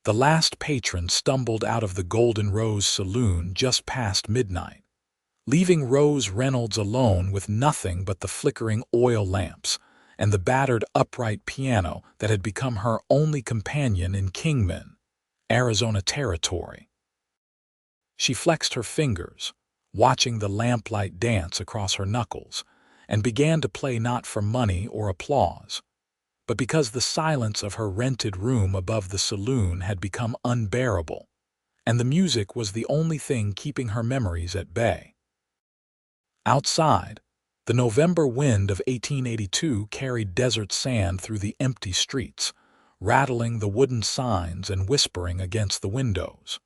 The last patron stumbled out of the Golden Rose Saloon just past midnight, leaving Rose Reynolds alone with nothing but the flickering oil lamps and the battered upright piano that had become her only companion in Kingman, Arizona territory. She flexed her fingers, watching the lamplight dance across her knuckles, and began to play not for money or applause, but because the silence of her rented room above the saloon had become unbearable, and the music was the only thing keeping her memories at bay. Outside, the November wind of 1882 carried desert sand through the empty streets, rattling the wooden signs and whispering against the windows.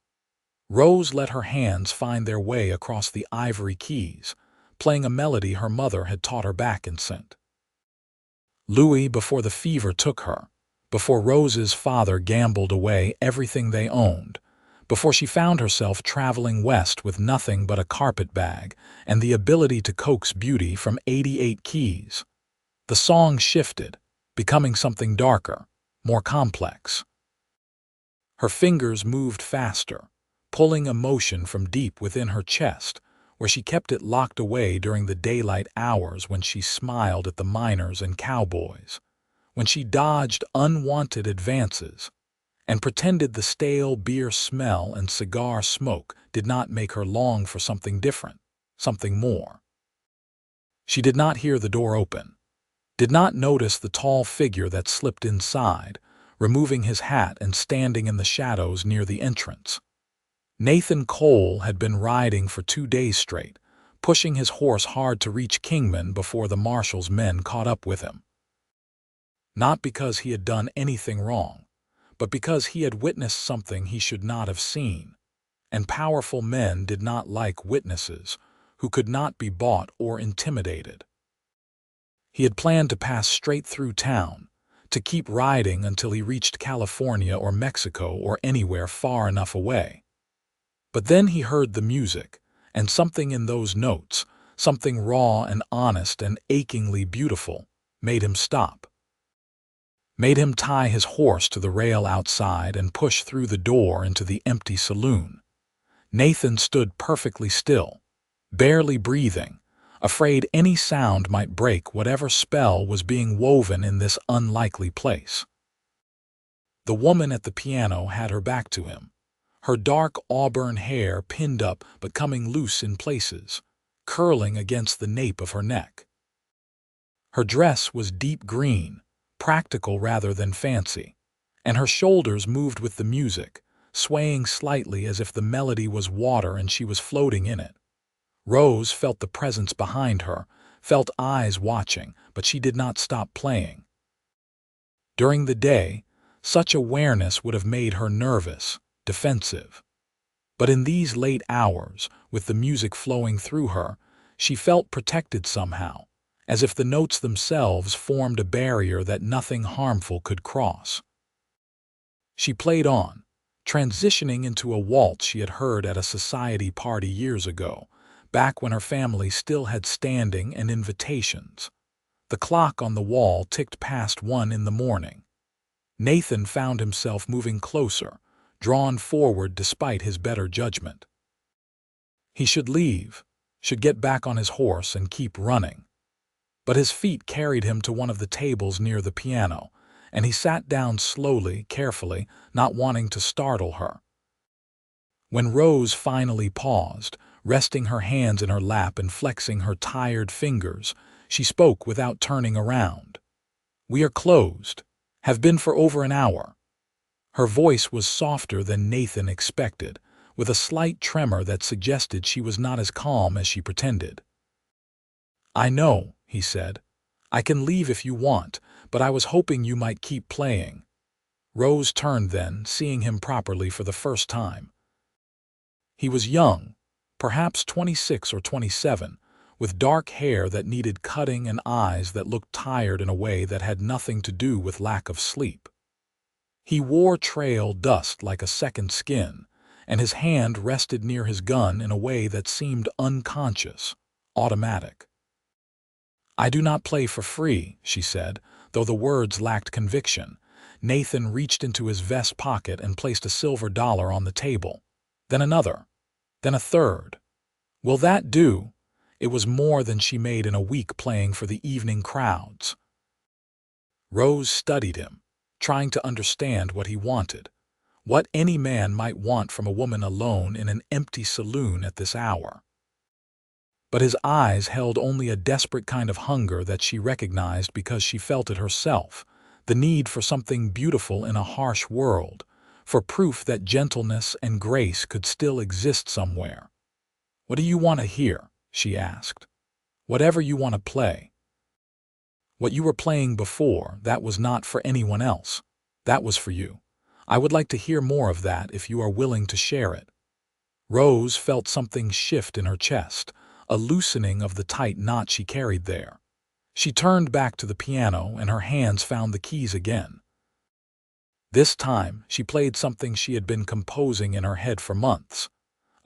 Rose let her hands find their way across the ivory keys, playing a melody her mother had taught her back in St. Louis before the fever took her, before Rose's father gambled away everything they owned, before she found herself traveling west with nothing but a carpet bag and the ability to coax beauty from 88 keys. The song shifted, becoming something darker, more complex. Her fingers moved faster, pulling emotion from deep within her chest, where she kept it locked away during the daylight hours when she smiled at the miners and cowboys, when she dodged unwanted advances, and pretended the stale beer smell and cigar smoke did not make her long for something different, something more. She did not hear the door open, did not notice the tall figure that slipped inside, removing his hat and standing in the shadows near the entrance. Nathan Cole had been riding for 2 days straight, pushing his horse hard to reach Kingman before the marshal's men caught up with him. Not because he had done anything wrong, but because he had witnessed something he should not have seen, and powerful men did not like witnesses who could not be bought or intimidated. He had planned to pass straight through town, to keep riding until he reached California or Mexico or anywhere far enough away. But then he heard the music, and something in those notes, something raw and honest and achingly beautiful, made him stop. Made him tie his horse to the rail outside and push through the door into the empty saloon. Nathan stood perfectly still, barely breathing, afraid any sound might break whatever spell was being woven in this unlikely place. The woman at the piano had her back to him, her dark auburn hair pinned up but coming loose in places, curling against the nape of her neck. Her dress was deep green, practical rather than fancy, and her shoulders moved with the music, swaying slightly as if the melody was water and she was floating in it. Rose felt the presence behind her, felt eyes watching, but she did not stop playing. During the day, such awareness would have made her nervous, defensive. But in these late hours, with the music flowing through her, she felt protected somehow, as if the notes themselves formed a barrier that nothing harmful could cross. She played on, transitioning into a waltz she had heard at a society party years ago, back when her family still had standing and invitations. The clock on the wall ticked past 1 in the morning. Nathan found himself moving closer, drawn forward despite his better judgment. He should leave, should get back on his horse and keep running. But his feet carried him to one of the tables near the piano, and he sat down slowly, carefully, not wanting to startle her. When Rose finally paused, resting her hands in her lap and flexing her tired fingers, she spoke without turning around. "We are closed, have been for over an hour." Her voice was softer than Nathan expected, with a slight tremor that suggested she was not as calm as she pretended. "I know," he said. "I can leave if you want, but I was hoping you might keep playing." Rose turned then, seeing him properly for the first time. He was young, perhaps 26 or 27, with dark hair that needed cutting and eyes that looked tired in a way that had nothing to do with lack of sleep. He wore trail dust like a second skin, and his hand rested near his gun in a way that seemed unconscious, automatic. "I do not play for free," she said, though the words lacked conviction, Nathan reached into his vest pocket and placed a silver dollar on the table. Then another. Then a third. Will that do? It was more than she made in a week playing for the evening crowds. Rose studied him, trying to understand what he wanted, what any man might want from a woman alone in an empty saloon at this hour. But his eyes held only a desperate kind of hunger that she recognized because she felt it herself, the need for something beautiful in a harsh world, for proof that gentleness and grace could still exist somewhere. "What do you want to hear?" she asked. "Whatever you want to play." "What you were playing before, that was not for anyone else. That was for you. I would like to hear more of that if you are willing to share it." Rose felt something shift in her chest, a loosening of the tight knot she carried there. She turned back to the piano and her hands found the keys again. This time, she played something she had been composing in her head for months,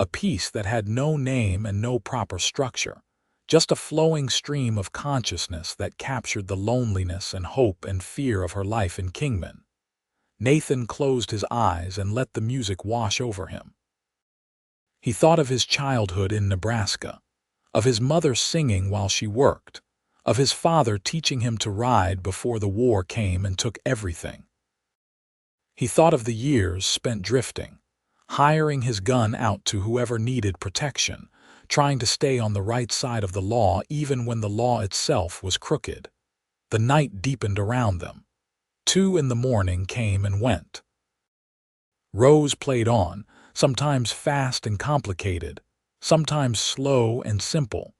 a piece that had no name and no proper structure, just a flowing stream of consciousness that captured the loneliness and hope and fear of her life in Kingman. Nathan closed his eyes and let the music wash over him. He thought of his childhood in Nebraska, of his mother singing while she worked, of his father teaching him to ride before the war came and took everything. He thought of the years spent drifting, hiring his gun out to whoever needed protection, trying to stay on the right side of the law even when the law itself was crooked. The night deepened around them. 2 in the morning came and went. Rose played on, sometimes fast and complicated, sometimes slow and simple.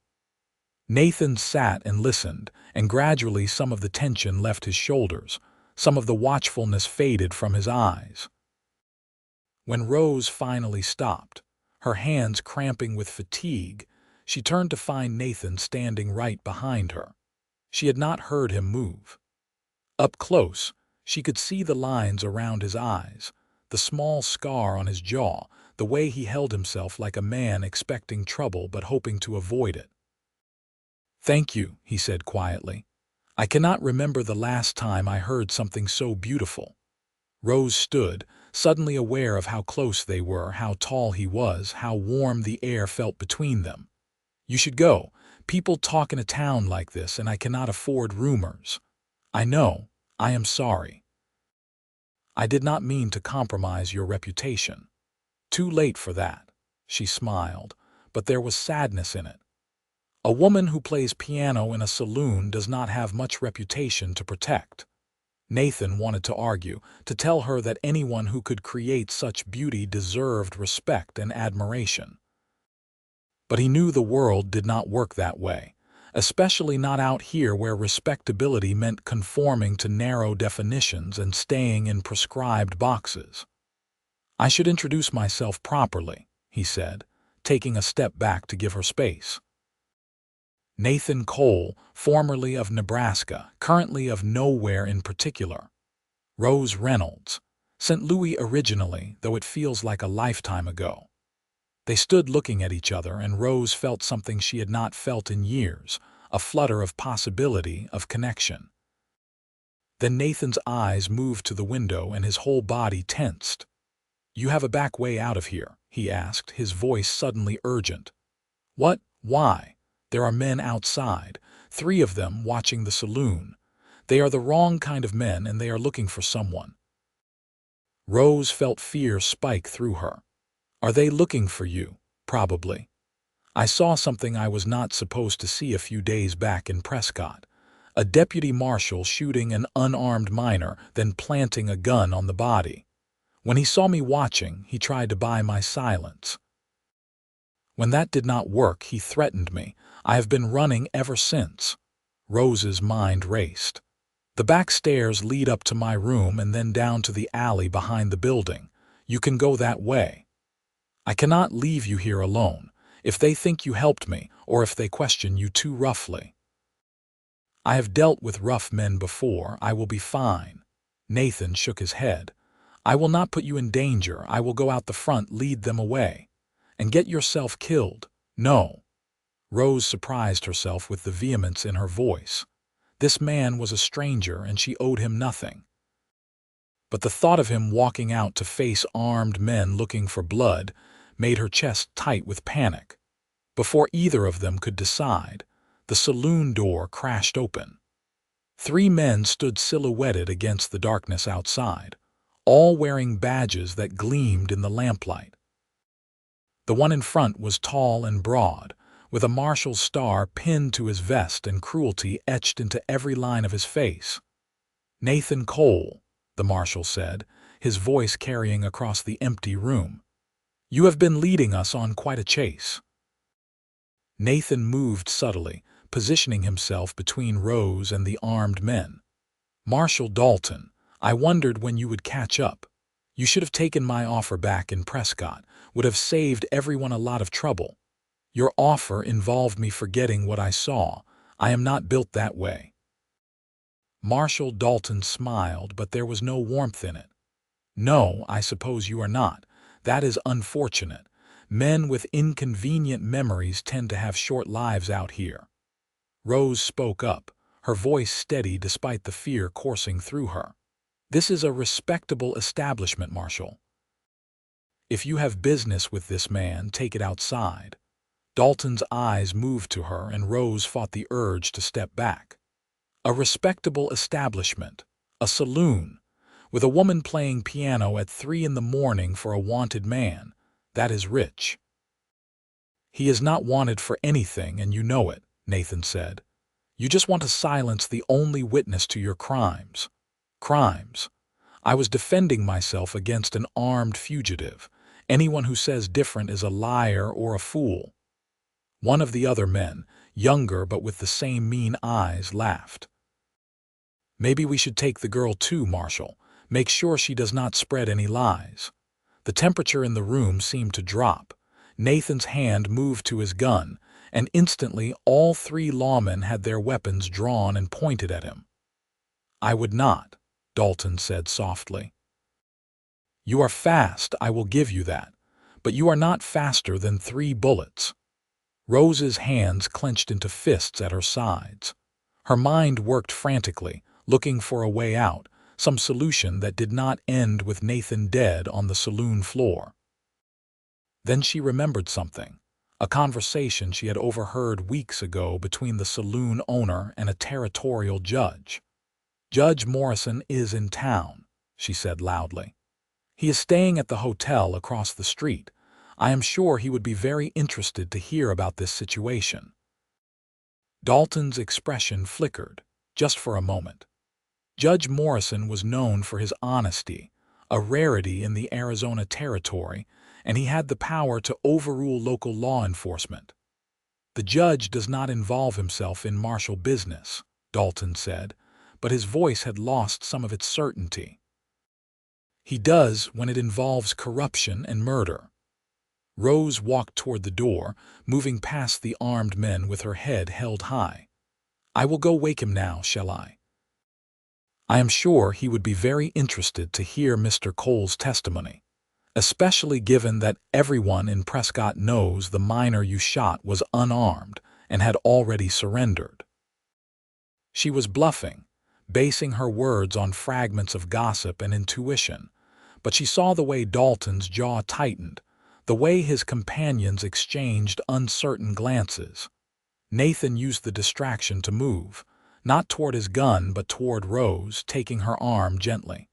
Nathan sat and listened, and gradually some of the tension left his shoulders, some of the watchfulness faded from his eyes. When Rose finally stopped, her hands cramping with fatigue, she turned to find Nathan standing right behind her. She had not heard him move. Up close, she could see the lines around his eyes, the small scar on his jaw, the way he held himself like a man expecting trouble but hoping to avoid it. "Thank you," he said quietly. "I cannot remember the last time I heard something so beautiful." Rose stood, suddenly aware of how close they were, how tall he was, how warm the air felt between them. "You should go. People talk in a town like this, and I cannot afford rumors." "I know. I am sorry. I did not mean to compromise your reputation." "Too late for that." She smiled, but there was sadness in it. A woman who plays piano in a saloon does not have much reputation to protect. Nathan wanted to argue, to tell her that anyone who could create such beauty deserved respect and admiration. But he knew the world did not work that way, especially not out here where respectability meant conforming to narrow definitions and staying in prescribed boxes. "I should introduce myself properly," he said, taking a step back to give her space. "Nathan Cole, formerly of Nebraska, currently of nowhere in particular. Rose Reynolds, St. Louis originally, though it feels like a lifetime ago." They stood looking at each other, and Rose felt something she had not felt in years, a flutter of possibility, of connection. Then Nathan's eyes moved to the window and his whole body tensed. "You have a back way out of here?" he asked, his voice suddenly urgent. "What? Why? There are men outside, 3 of them watching the saloon. They are the wrong kind of men and they are looking for someone." Rose felt fear spike through her. "Are they looking for you?" "Probably. I saw something I was not supposed to see a few days back in Prescott. A deputy marshal shooting an unarmed minor, then planting a gun on the body. When he saw me watching, he tried to buy my silence. When that did not work, he threatened me. I have been running ever since." Rose's mind raced. "The back stairs lead up to my room and then down to the alley behind the building. You can go that way. I cannot leave you here alone, if they think you helped me or if they question you too roughly." "I have dealt with rough men before. I will be fine." Nathan shook his head. "I will not put you in danger. I will go out the front, lead them away. And get yourself killed. No." Rose surprised herself with the vehemence in her voice. This man was a stranger and she owed him nothing. but the thought of him walking out to face armed men looking for blood made her chest tight with panic. Before either of them could decide, the saloon door crashed open. 3 men stood silhouetted against the darkness outside, all wearing badges that gleamed in the lamplight. The one in front was tall and broad, with a marshal's star pinned to his vest and cruelty etched into every line of his face. "Nathan Cole," the marshal said, his voice carrying across the empty room. "You have been leading us on quite a chase." Nathan moved subtly, positioning himself between Rose and the armed men. "Marshal Dalton, I wondered when you would catch up. You should have taken my offer back in Prescott, would have saved everyone a lot of trouble. Your offer involved me forgetting what I saw. I am not built that way." Marshal Dalton smiled, but there was no warmth in it. "No, I suppose you are not. That is unfortunate. Men with inconvenient memories tend to have short lives out here." Rose spoke up, her voice steady despite the fear coursing through her. "This is a respectable establishment, Marshal. If you have business with this man, take it outside." Dalton's eyes moved to her, and Rose fought the urge to step back. A respectable establishment, a saloon, with a woman playing piano at 3 in the morning for a wanted man, that is rich. "He is not wanted for anything, and you know it," Nathan said. "You just want to silence the only witness to your crimes." "Crimes? I was defending myself against an armed fugitive. Anyone who says different is a liar or a fool." One of the other men, younger but with the same mean eyes, laughed. "Maybe we should take the girl too, Marshal. Make sure she does not spread any lies." The temperature in the room seemed to drop. Nathan's hand moved to his gun, and instantly all 3 lawmen had their weapons drawn and pointed at him. "I would not," Dalton said softly. "You are fast, I will give you that, but you are not faster than 3 bullets." Rose's hands clenched into fists at her sides. Her mind worked frantically, looking for a way out, some solution that did not end with Nathan dead on the saloon floor. Then she remembered something, a conversation she had overheard weeks ago between the saloon owner and a territorial judge. "Judge Morrison is in town," she said loudly. "He is staying at the hotel across the street. I am sure he would be very interested to hear about this situation." Dalton's expression flickered, just for a moment. Judge Morrison was known for his honesty, a rarity in the Arizona territory, and he had the power to overrule local law enforcement. "The judge does not involve himself in martial business," Dalton said, but his voice had lost some of its certainty. "He does when it involves corruption and murder." Rose walked toward the door, moving past the armed men with her head held high. "I will go wake him now, shall I?" "I am sure he would be very interested to hear Mr. Cole's testimony, especially given that everyone in Prescott knows the miner you shot was unarmed and had already surrendered." She was bluffing, basing her words on fragments of gossip and intuition, but she saw the way Dalton's jaw tightened, the way his companions exchanged uncertain glances. Nathan used the distraction to move, not toward his gun but toward Rose, taking her arm gently.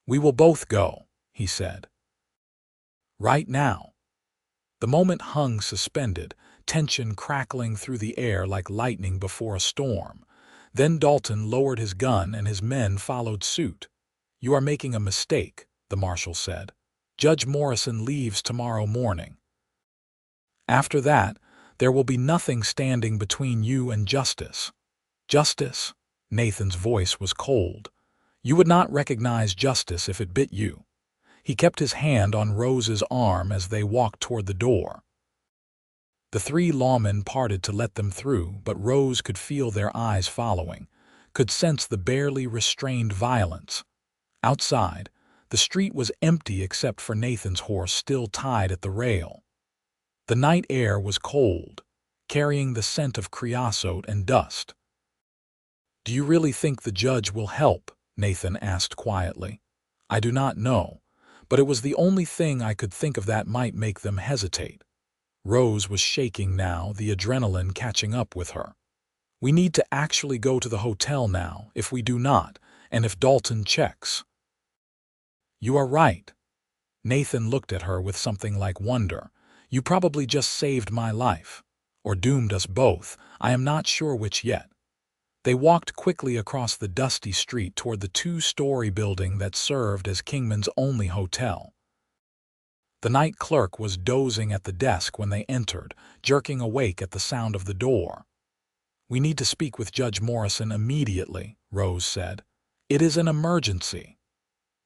"We will both go," he said. "Right now." The moment hung suspended, tension crackling through the air like lightning before a storm. Then Dalton lowered his gun and his men followed suit. "You are making a mistake," the marshal said. "Judge Morrison leaves tomorrow morning. After that, there will be nothing standing between you and justice." "Justice?" Nathan's voice was cold. "You would not recognize justice if it bit you." He kept his hand on Rose's arm as they walked toward the door. The 3 lawmen parted to let them through, but Rose could feel their eyes following, could sense the barely restrained violence. Outside, the street was empty except for Nathan's horse still tied at the rail. The night air was cold, carrying the scent of creosote and dust. "Do you really think the judge will help?" Nathan asked quietly. I do not know, but it was the only thing I could think of that might make them hesitate. Rose was shaking now, the adrenaline catching up with her. We need to actually go to the hotel now, if we do not, and if Dalton checks. You are right. Nathan looked at her with something like wonder. You probably just saved my life. Or doomed us both. I am not sure which yet. They walked quickly across the dusty street toward the two-story building that served as Kingman's only hotel. The night clerk was dozing at the desk when they entered, jerking awake at the sound of the door. We need to speak with Judge Morrison immediately, Rose said. It is an emergency.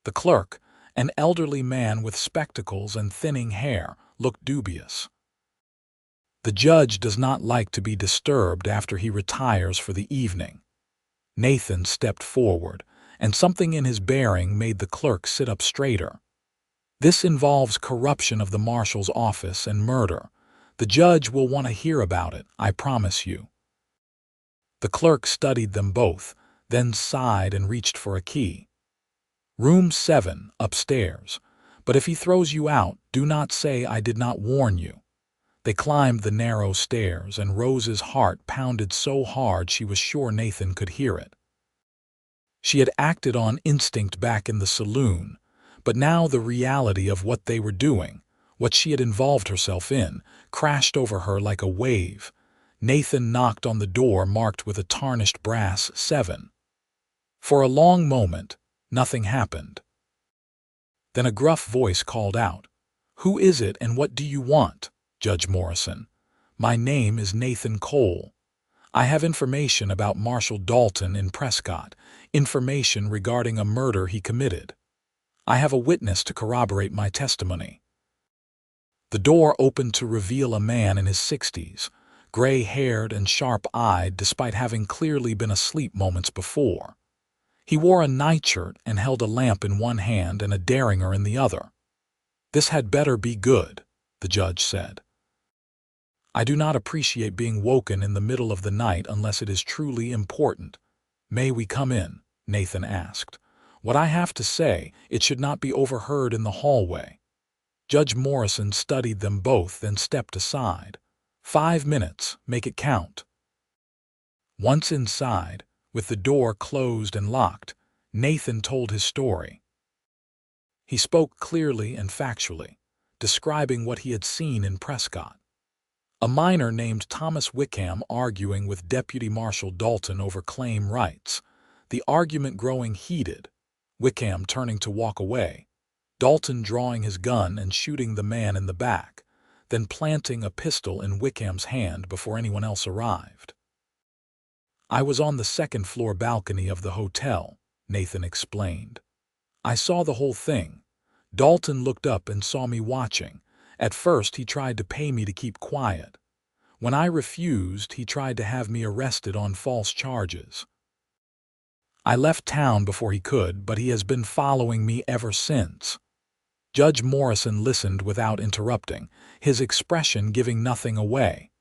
The clerk, an elderly man with spectacles and thinning hair, looked dubious. The judge does not like to be disturbed after he retires for the evening. Nathan stepped forward, and something in his bearing made the clerk sit up straighter. This involves corruption of the marshal's office and murder. The judge will want to hear about it, I promise you. The clerk studied them both, then sighed and reached for a key. Room 7, upstairs. But if he throws you out, do not say I did not warn you. They climbed the narrow stairs, and Rose's heart pounded so hard she was sure Nathan could hear it. She had acted on instinct back in the saloon, but now the reality of what they were doing, what she had involved herself in, crashed over her like a wave. Nathan knocked on the door marked with a tarnished brass 7. For a long moment, nothing happened. Then a gruff voice called out, "Who is it and what do you want, Judge Morrison?" "My name is Nathan Cole. I have information about Marshal Dalton in Prescott, information regarding a murder he committed. I have a witness to corroborate my testimony." The door opened to reveal a man in his 60s, gray-haired and sharp-eyed despite having clearly been asleep moments before. He wore a nightshirt and held a lamp in one hand and a derringer in the other. "This had better be good," the judge said. "I do not appreciate being woken in the middle of the night unless it is truly important." "May we come in?" Nathan asked. "What I have to say, it should not be overheard in the hallway." Judge Morrison studied them both, then stepped aside. 5 minutes, make it count. Once inside, with the door closed and locked, Nathan told his story. He spoke clearly and factually, describing what he had seen in Prescott. A miner named Thomas Wickham arguing with Deputy Marshal Dalton over claim rights, the argument growing heated, Wickham turning to walk away, Dalton drawing his gun and shooting the man in the back, then planting a pistol in Wickham's hand before anyone else arrived. "I was on the second-floor balcony of the hotel," Nathan explained. "I saw the whole thing. Dalton looked up and saw me watching. At first he tried to pay me to keep quiet. When I refused, he tried to have me arrested on false charges. I left town before he could, but he has been following me ever since." Judge Morrison listened without interrupting, his expression giving nothing away.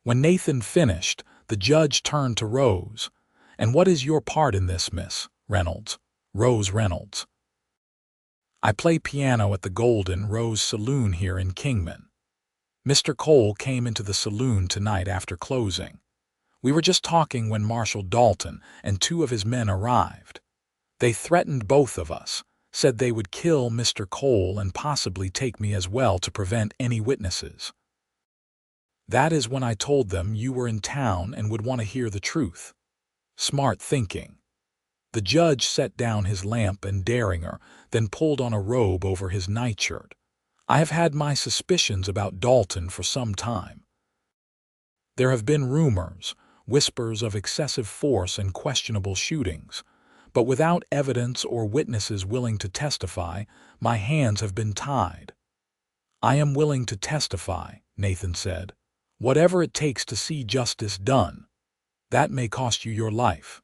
When Nathan finished, the judge turned to Rose. "And what is your part in this, Miss Reynolds?" "Rose Reynolds. I play piano at the Golden Rose Saloon here in Kingman. Mr. Cole came into the saloon tonight after closing. We were just talking when Marshal Dalton and 2 of his men arrived. They threatened both of us, said they would kill Mr. Cole and possibly take me as well to prevent any witnesses. That is when I told them you were in town and would want to hear the truth. Smart thinking." The judge set down his lamp and derringer, then pulled on a robe over his nightshirt. "I have had my suspicions about Dalton for some time. There have been rumors, whispers of excessive force and questionable shootings. But without evidence or witnesses willing to testify, my hands have been tied." "I am willing to testify," Nathan said. "Whatever it takes to see justice done. That may cost you your life.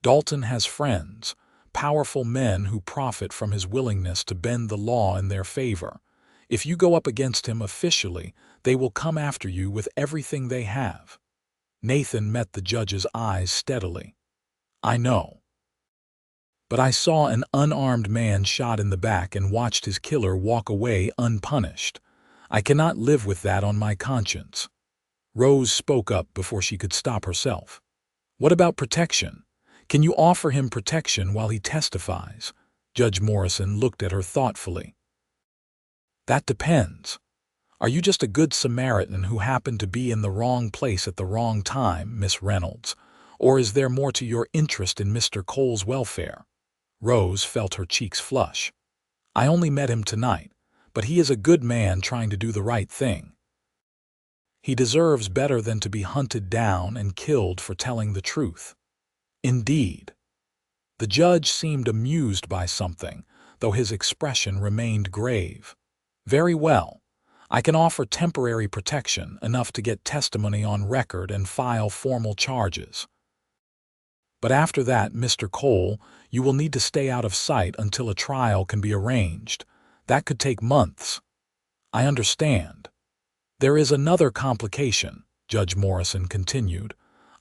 Dalton has friends, powerful men who profit from his willingness to bend the law in their favor. If you go up against him officially, they will come after you with everything they have." Nathan met the judge's eyes steadily. "I know. but I saw an unarmed man shot in the back and watched his killer walk away unpunished. I cannot live with that on my conscience." Rose spoke up before she could stop herself. "What about protection? Can you offer him protection while he testifies?" Judge Morrison looked at her thoughtfully. "That depends. Are you just a good Samaritan who happened to be in the wrong place at the wrong time, Miss Reynolds? Or is there more to your interest in Mr. Cole's welfare?" Rose felt her cheeks flush. "I only met him tonight, but he is a good man trying to do the right thing. He deserves better than to be hunted down and killed for telling the truth." "Indeed." The judge seemed amused by something, though his expression remained grave. "Very well. I can offer temporary protection, enough to get testimony on record and file formal charges. But after that, Mr. Cole, you will need to stay out of sight until a trial can be arranged. That could take months." "I understand." "There is another complication," Judge Morrison continued.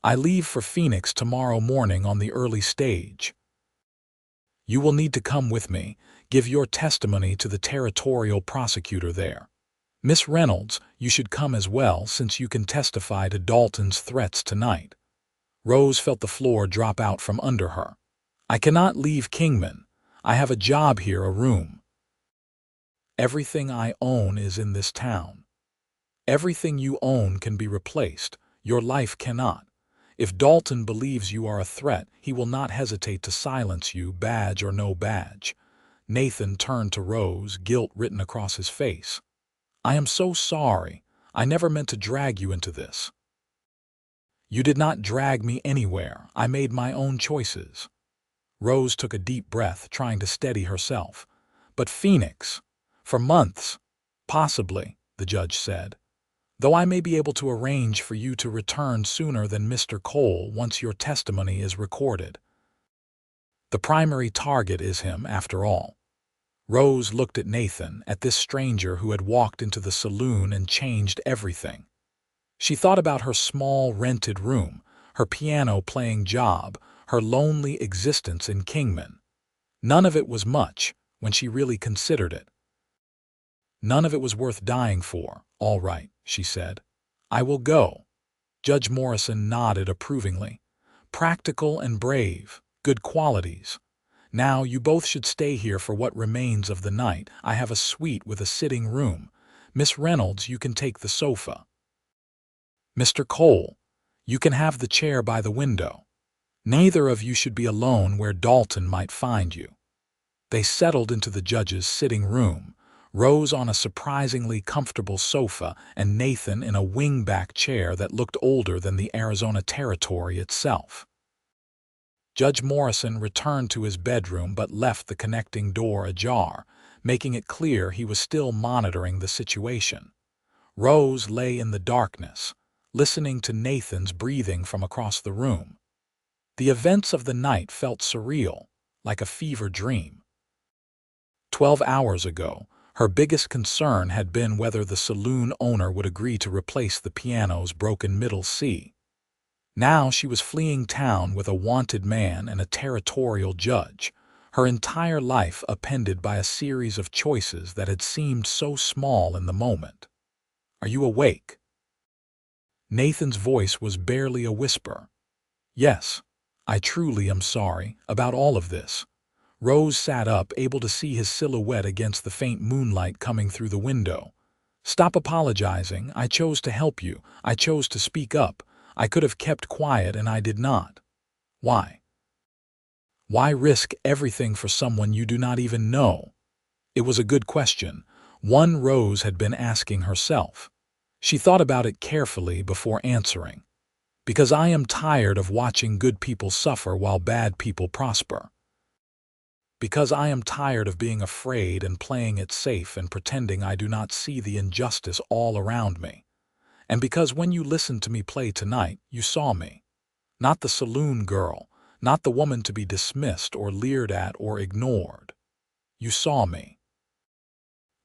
"I leave for Phoenix tomorrow morning on the early stage. You will need to come with me, give your testimony to the territorial prosecutor there. Miss Reynolds, you should come as well since you can testify to Dalton's threats tonight." Rose felt the floor drop out from under her. "I cannot leave Kingman. I have a job here, a room. Everything I own is in this town. Everything you own can be replaced. Your life cannot. If Dalton believes you are a threat, he will not hesitate to silence you, badge or no badge." Nathan turned to Rose, guilt written across his face. "I am so sorry. I never meant to drag you into this." "You did not drag me anywhere. I made my own choices." Rose took a deep breath, trying to steady herself. "But Phoenix, for months, possibly," the judge said. "Though I may be able to arrange for you to return sooner than Mr. Cole once your testimony is recorded. The primary target is him, after all." Rose looked at Nathan, at this stranger who had walked into the saloon and changed everything. She thought about her small rented room, her piano-playing job, her lonely existence in Kingman. None of it was much, when she really considered it. None of it was worth dying for. "All right," she said. "I will go." Judge Morrison nodded approvingly. "Practical and brave, good qualities. Now, you both should stay here for what remains of the night. I have a suite with a sitting room. Miss Reynolds, you can take the sofa. Mr. Cole, you can have the chair by the window. Neither of you should be alone where Dalton might find you." They settled into the judge's sitting room, Rose on a surprisingly comfortable sofa and Nathan in a wingback chair that looked older than the Arizona Territory itself. Judge Morrison returned to his bedroom but left the connecting door ajar, making it clear he was still monitoring the situation. Rose lay in the darkness, listening to Nathan's breathing from across the room. The events of the night felt surreal, like a fever dream. 12 hours ago, her biggest concern had been whether the saloon owner would agree to replace the piano's broken middle C. Now she was fleeing town with a wanted man and a territorial judge, her entire life upended by a series of choices that had seemed so small in the moment. "Are you awake?" Nathan's voice was barely a whisper. "Yes, I truly am sorry about all of this." Rose sat up, able to see his silhouette against the faint moonlight coming through the window. "Stop apologizing. I chose to help you. I chose to speak up. I could have kept quiet and I did not." "Why? Why risk everything for someone you do not even know?" It was a good question, one Rose had been asking herself. She thought about it carefully before answering. "Because I am tired of watching good people suffer while bad people prosper. Because I am tired of being afraid and playing it safe and pretending I do not see the injustice all around me. And because when you listened to me play tonight, you saw me. Not the saloon girl, not the woman to be dismissed or leered at or ignored. You saw me."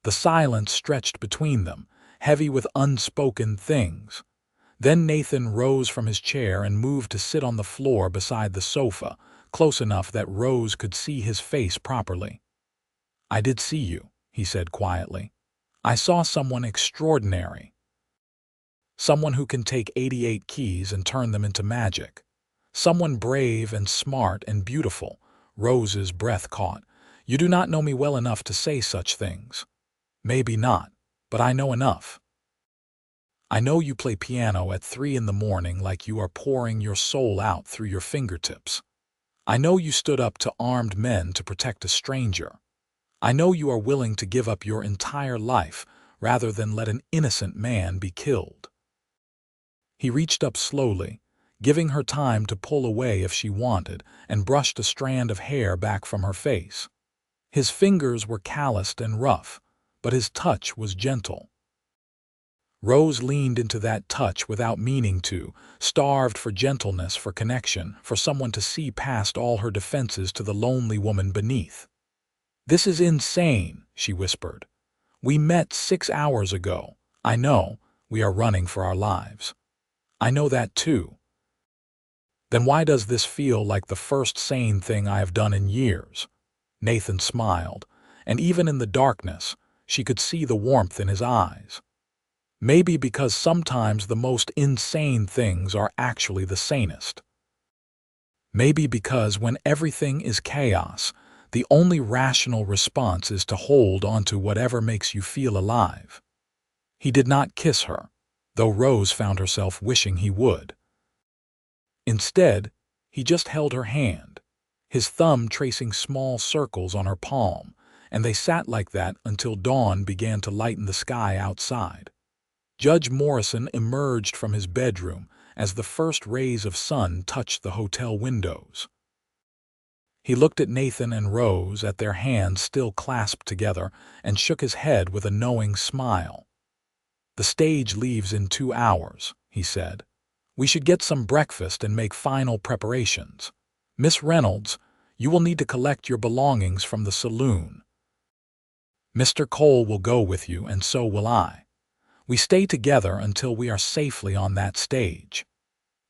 The silence stretched between them, heavy with unspoken things. Then Nathan rose from his chair and moved to sit on the floor beside the sofa, close enough that Rose could see his face properly. "I did see you," he said quietly. "I saw someone extraordinary. Someone who can take 88 keys and turn them into magic. Someone brave and smart and beautiful." Rose's breath caught. "You do not know me well enough to say such things." "Maybe not, but I know enough. I know you play piano at 3 in the morning like you are pouring your soul out through your fingertips. I know you stood up to armed men to protect a stranger. I know you are willing to give up your entire life rather than let an innocent man be killed." He reached up slowly, giving her time to pull away if she wanted, and brushed a strand of hair back from her face. His fingers were calloused and rough, but his touch was gentle. Rose leaned into that touch without meaning to, starved for gentleness, for connection, for someone to see past all her defenses to the lonely woman beneath. "This is insane," she whispered. "We met 6 hours ago. I know, we are running for our lives. I know that too. Then why does this feel like the first sane thing I have done in years?" Nathan smiled, and even in the darkness, she could see the warmth in his eyes. "Maybe because sometimes the most insane things are actually the sanest. Maybe because when everything is chaos, the only rational response is to hold onto whatever makes you feel alive." He did not kiss her, though Rose found herself wishing he would. Instead, he just held her hand, his thumb tracing small circles on her palm, and they sat like that until dawn began to lighten the sky outside. Judge Morrison emerged from his bedroom as the first rays of sun touched the hotel windows. He looked at Nathan and Rose, at their hands still clasped together, and shook his head with a knowing smile. "The stage leaves in 2 hours," he said. "We should get some breakfast and make final preparations. Miss Reynolds, you will need to collect your belongings from the saloon. Mr. Cole will go with you, and so will I. We stay together until we are safely on that stage."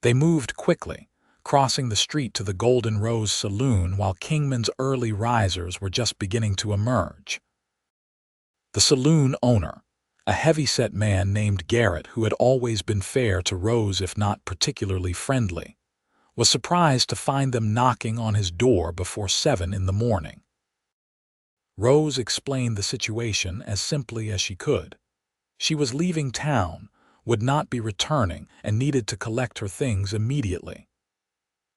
They moved quickly, crossing the street to the Golden Rose Saloon while Kingman's early risers were just beginning to emerge. The saloon owner, a heavy-set man named Garrett who had always been fair to Rose if not particularly friendly, was surprised to find them knocking on his door before 7 in the morning. Rose explained the situation as simply as she could. She was leaving town, would not be returning, and needed to collect her things immediately.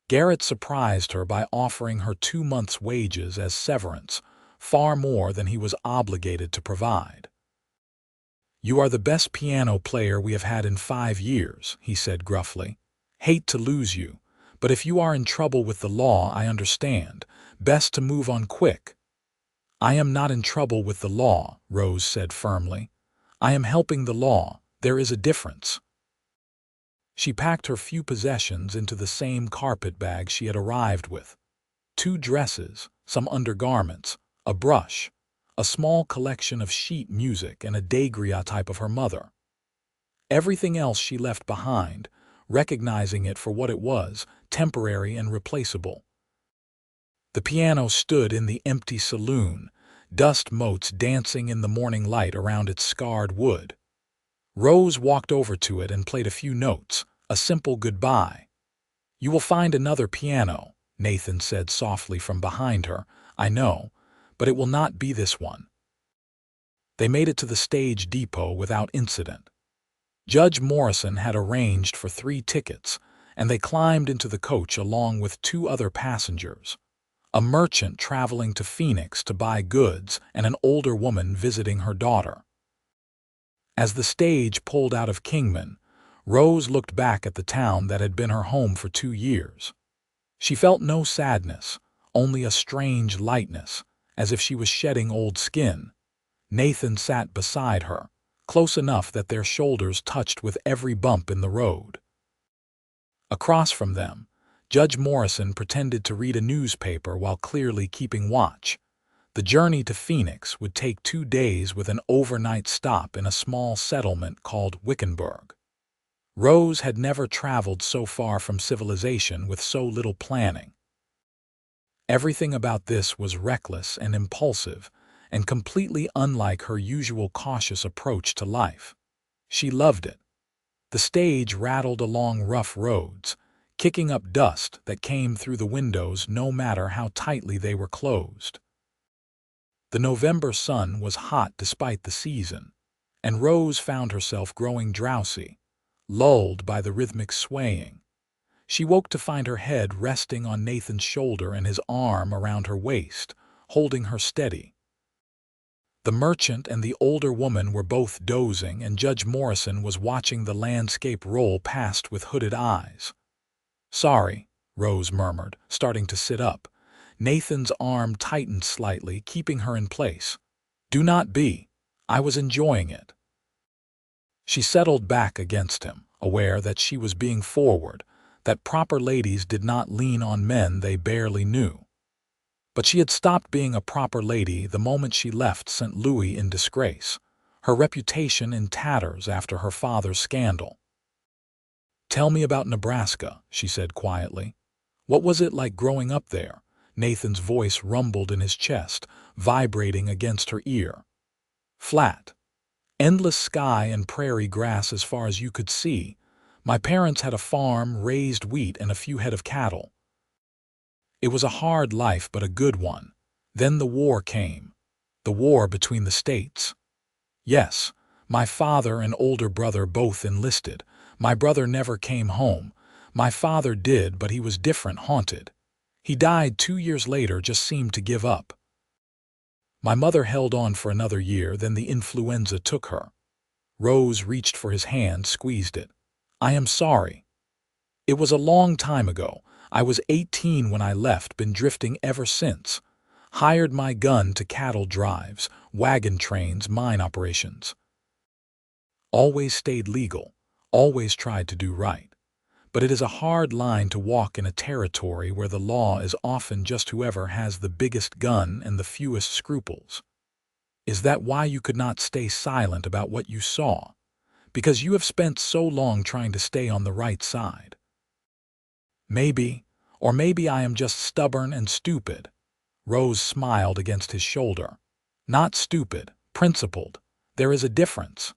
Garrett surprised her by offering her 2 months' wages as severance, far more than he was obligated to provide. "You are the best piano player we have had in 5 years, he said gruffly. "Hate to lose you, but if you are in trouble with the law, I understand. Best to move on quick." "I am not in trouble with the law," Rose said firmly. "I am helping the law. There is a difference." She packed her few possessions into the same carpet bag she had arrived with. 2 dresses, some undergarments, a brush, a small collection of sheet music, and a daguerreotype of her mother. Everything else she left behind, recognizing it for what it was, temporary and replaceable. The piano stood in the empty saloon, dust motes dancing in the morning light around its scarred wood. Rose walked over to it and played a few notes, a simple goodbye. "You will find another piano," Nathan said softly from behind her. "I know, but it will not be this one." They made it to the stage depot without incident. Judge Morrison had arranged for 3 tickets, and they climbed into the coach along with 2 other passengers, a merchant traveling to Phoenix to buy goods and an older woman visiting her daughter. As the stage pulled out of Kingman, Rose looked back at the town that had been her home for 2 years. She felt no sadness, only a strange lightness, as if she was shedding old skin. Nathan sat beside her, close enough that their shoulders touched with every bump in the road. Across from them, Judge Morrison pretended to read a newspaper while clearly keeping watch. The journey to Phoenix would take 2 days with an overnight stop in a small settlement called Wickenburg. Rose had never traveled so far from civilization with so little planning. Everything about this was reckless and impulsive, and completely unlike her usual cautious approach to life. She loved it. The stage rattled along rough roads, kicking up dust that came through the windows no matter how tightly they were closed. The November sun was hot despite the season, and Rose found herself growing drowsy, lulled by the rhythmic swaying. She woke to find her head resting on Nathan's shoulder and his arm around her waist, holding her steady. The merchant and the older woman were both dozing, and Judge Morrison was watching the landscape roll past with hooded eyes. "Sorry," Rose murmured, starting to sit up. Nathan's arm tightened slightly, keeping her in place. "Do not be. I was enjoying it." She settled back against him, aware that she was being forward, that proper ladies did not lean on men they barely knew. But she had stopped being a proper lady the moment she left St. Louis in disgrace, her reputation in tatters after her father's scandal. "Tell me about Nebraska," she said quietly. "What was it like growing up there?" Nathan's voice rumbled in his chest, vibrating against her ear. "Flat. Endless sky and prairie grass as far as you could see. My parents had a farm, raised wheat, and a few head of cattle. It was a hard life, but a good one. Then the war came. The war between the states. Yes, my father and older brother both enlisted. My brother never came home. My father did, but he was different, haunted. He died 2 years later, just seemed to give up. My mother held on for another year, then the influenza took her." Rose reached for his hand, squeezed it. "I am sorry. It was a long time ago. I was 18 when I left, been drifting ever since. Hired my gun to cattle drives, wagon trains, mine operations. Always stayed legal, always tried to do right. But it is a hard line to walk in a territory where the law is often just whoever has the biggest gun and the fewest scruples. Is that why you could not stay silent about what you saw? Because you have spent so long trying to stay on the right side?" "Maybe, or maybe I am just stubborn and stupid." Rose smiled against his shoulder. "Not stupid, principled. There is a difference."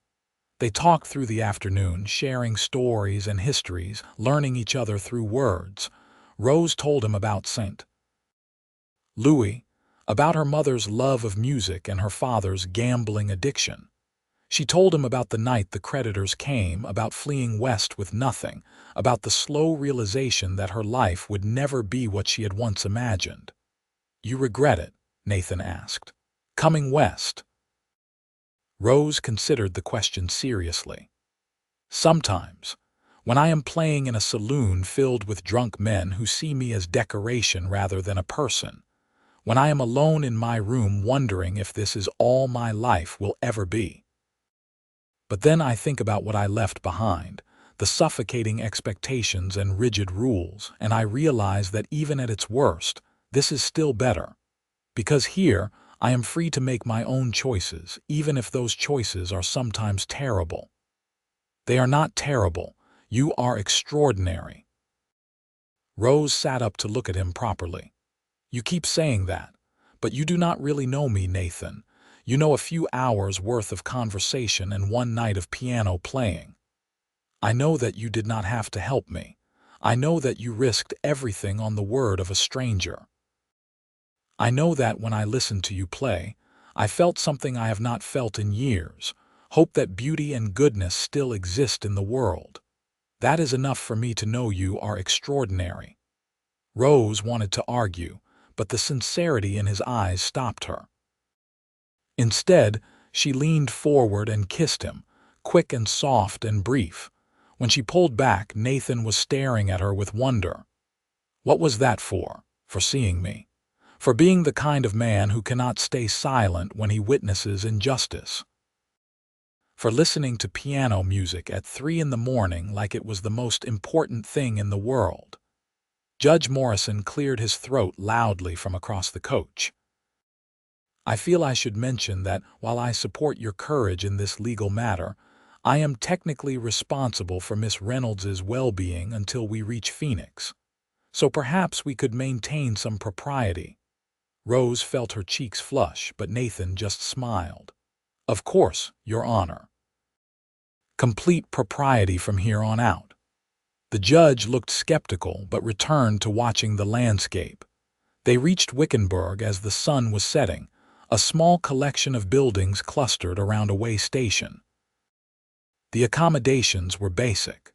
They talked through the afternoon, sharing stories and histories, learning each other through words. Rose told him about St. Louis, about her mother's love of music and her father's gambling addiction. She told him about the night the creditors came, about fleeing west with nothing, about the slow realization that her life would never be what she had once imagined. "You regret it?" Nathan asked. "Coming west?" Rose considered the question seriously. "Sometimes, when I am playing in a saloon filled with drunk men who see me as decoration rather than a person, when I am alone in my room wondering if this is all my life will ever be. But then I think about what I left behind, the suffocating expectations and rigid rules, and I realize that even at its worst, this is still better. Because here, I am free to make my own choices, even if those choices are sometimes terrible." "They are not terrible. You are extraordinary." Rose sat up to look at him properly. "You keep saying that, but you do not really know me, Nathan. You know a few hours' worth of conversation and one night of piano playing. I know that you did not have to help me. I know that you risked everything on the word of a stranger. I know that when I listened to you play, I felt something I have not felt in years, hope that beauty and goodness still exist in the world. That is enough for me to know you are extraordinary." Rose wanted to argue, but the sincerity in his eyes stopped her. Instead, she leaned forward and kissed him, quick and soft and brief. When she pulled back, Nathan was staring at her with wonder. "What was that for? For seeing me? For being the kind of man who cannot stay silent when he witnesses injustice? For listening to piano music at 3 in the morning like it was the most important thing in the world?" Judge Morrison cleared his throat loudly from across the coach. "I feel I should mention that while I support your courage in this legal matter, I am technically responsible for Miss Reynolds's well-being until we reach Phoenix. so perhaps we could maintain some propriety." Rose felt her cheeks flush, but Nathan just smiled. "Of course, Your Honor. Complete propriety from here on out." The judge looked skeptical but returned to watching the landscape. They reached Wickenburg as the sun was setting, a small collection of buildings clustered around a way station. The accommodations were basic.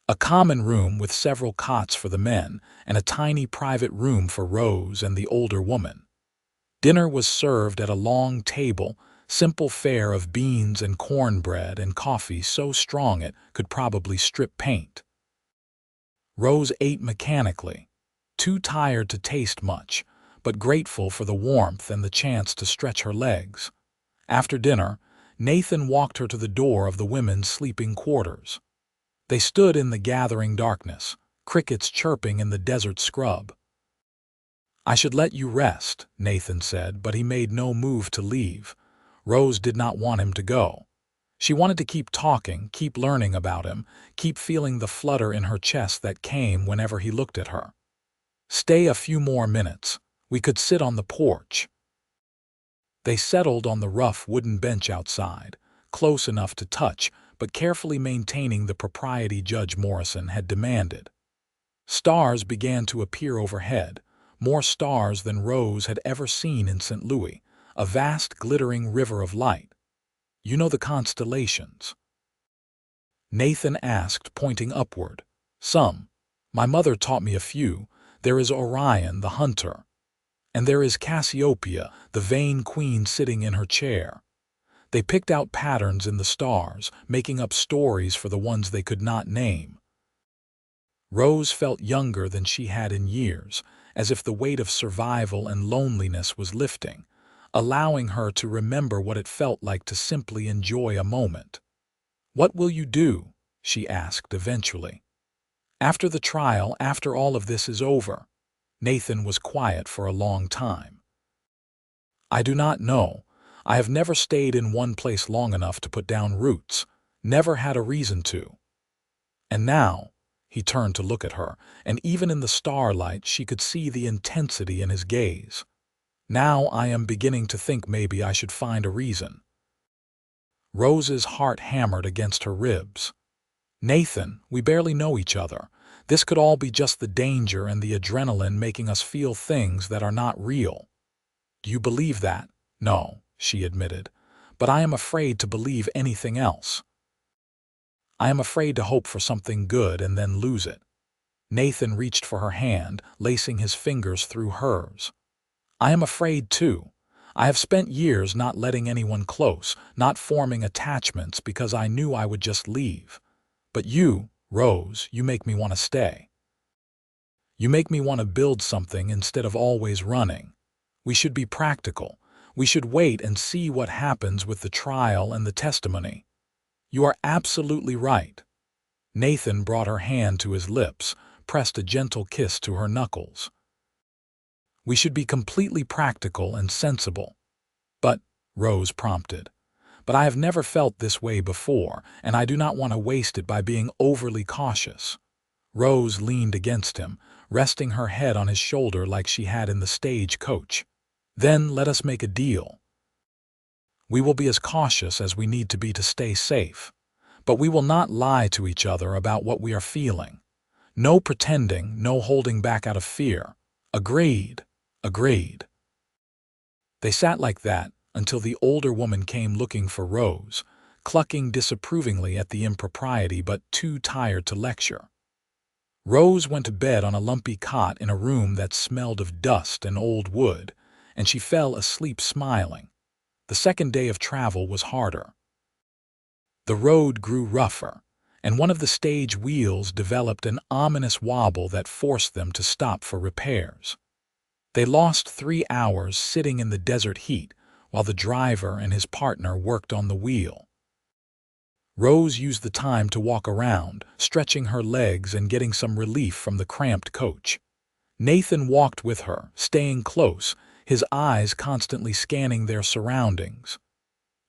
A common room with several cots for the men and a tiny private room for Rose and the older woman. Dinner was served at a long table, simple fare of beans and cornbread and coffee so strong it could probably strip paint. Rose ate mechanically, too tired to taste much, but grateful for the warmth and the chance to stretch her legs. After dinner, Nathan walked her to the door of the women's sleeping quarters. They stood in the gathering darkness, crickets chirping in the desert scrub. "I should let you rest," Nathan said, but he made no move to leave. Rose did not want him to go. She wanted to keep talking, keep learning about him, keep feeling the flutter in her chest that came whenever he looked at her. "Stay a few more minutes. We could sit on the porch." They settled on the rough wooden bench outside, close enough to touch, but carefully maintaining the propriety Judge Morrison had demanded. Stars began to appear overhead, more stars than Rose had ever seen in St. Louis, a vast glittering river of light. "You know the constellations?" Nathan asked, pointing upward. "Some. My mother taught me a few. There is Orion, the hunter. And there is Cassiopeia, the vain queen sitting in her chair." They picked out patterns in the stars, making up stories for the ones they could not name. Rose felt younger than she had in years, as if the weight of survival and loneliness was lifting, allowing her to remember what it felt like to simply enjoy a moment. "What will you do?" she asked eventually. "After the trial, after all of this is over?" Nathan was quiet for a long time. "I do not know. I have never stayed in one place long enough to put down roots, never had a reason to. And now," he turned to look at her, and even in the starlight she could see the intensity in his gaze. "Now I am beginning to think maybe I should find a reason." Rose's heart hammered against her ribs. "Nathan, we barely know each other. This could all be just the danger and the adrenaline making us feel things that are not real." "Do you believe that?" "No," she admitted, "but I am afraid to believe anything else. I am afraid to hope for something good and then lose it." Nathan reached for her hand, lacing his fingers through hers. "I am afraid too. I have spent years not letting anyone close, not forming attachments because I knew I would just leave. But you, Rose, you make me want to stay. You make me want to build something instead of always running. We should be practical. We should wait and see what happens with the trial and the testimony." "You are absolutely right." Nathan brought her hand to his lips, pressed a gentle kiss to her knuckles. "We should be completely practical and sensible." "But," Rose prompted, "but I have never felt this way before, and I do not want to waste it by being overly cautious." Rose leaned against him, resting her head on his shoulder like she had in the stage coach. "Then let us make a deal. We will be as cautious as we need to be to stay safe, but we will not lie to each other about what we are feeling. No pretending, no holding back out of fear. Agreed, agreed." They sat like that until the older woman came looking for Rose, clucking disapprovingly at the impropriety but too tired to lecture. Rose went to bed on a lumpy cot in a room that smelled of dust and old wood, and she fell asleep smiling. The second day of travel was harder. The road grew rougher, and one of the stage wheels developed an ominous wobble that forced them to stop for repairs. They lost 3 hours sitting in the desert heat while the driver and his partner worked on the wheel. Rose used the time to walk around, stretching her legs and getting some relief from the cramped coach. Nathan walked with her, staying close, his eyes constantly scanning their surroundings.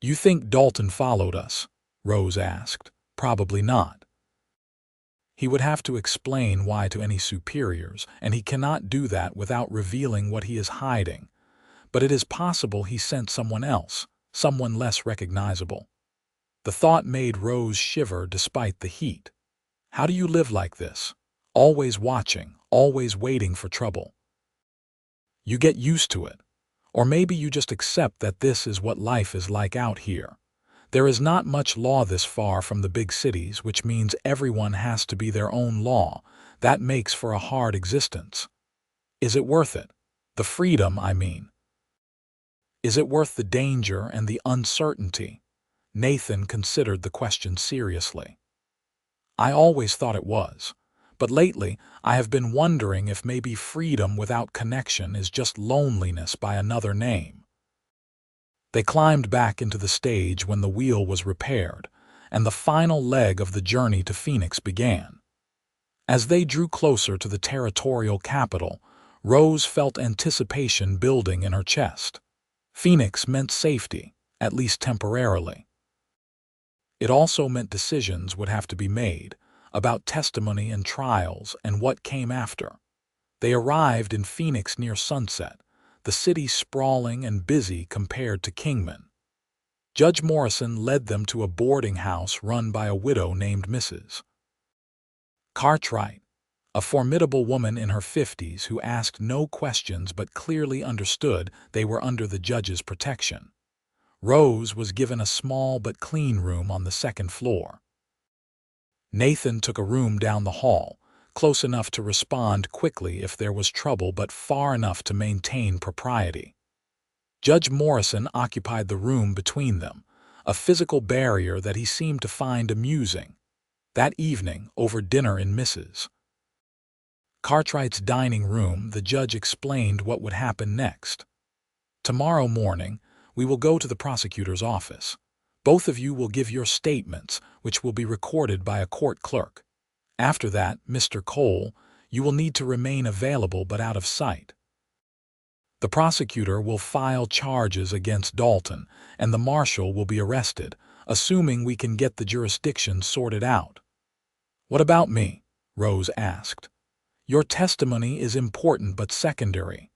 "You think Dalton followed us?" Rose asked. "Probably not." He would have to explain why to any superiors, and he cannot do that without revealing what he is hiding. But it is possible he sent someone else, someone less recognizable. The thought made Rose shiver despite the heat. How do you live like this? Always watching, always waiting for trouble. You get used to it. Or maybe you just accept that this is what life is like out here. There is not much law this far from the big cities, which means everyone has to be their own law. That makes for a hard existence. Is it worth it? The freedom, I mean. Is it worth the danger and the uncertainty? Nathan considered the question seriously. I always thought it was. But lately, I have been wondering if maybe freedom without connection is just loneliness by another name. They climbed back into the stage when the wheel was repaired, and the final leg of the journey to Phoenix began. As they drew closer to the territorial capital, Rose felt anticipation building in her chest. Phoenix meant safety, at least temporarily. It also meant decisions would have to be made, about testimony and trials and what came after. They arrived in Phoenix near sunset, the city sprawling and busy compared to Kingman. Judge Morrison led them to a boarding house run by a widow named Mrs. Cartwright, a formidable woman in her 50s who asked no questions but clearly understood they were under the judge's protection. Rose was given a small but clean room on the second floor. Nathan took a room down the hall, close enough to respond quickly if there was trouble but far enough to maintain propriety. Judge Morrison occupied the room between them, a physical barrier that he seemed to find amusing. That evening, over dinner in Mrs. Cartwright's dining room, the judge explained what would happen next. Tomorrow morning, we will go to the prosecutor's office. Both of you will give your statements, which will be recorded by a court clerk. After that, Mr. Cole, you will need to remain available but out of sight. The prosecutor will file charges against Dalton, and the marshal will be arrested, assuming we can get the jurisdiction sorted out. What about me? Rose asked. Your testimony is important but secondary.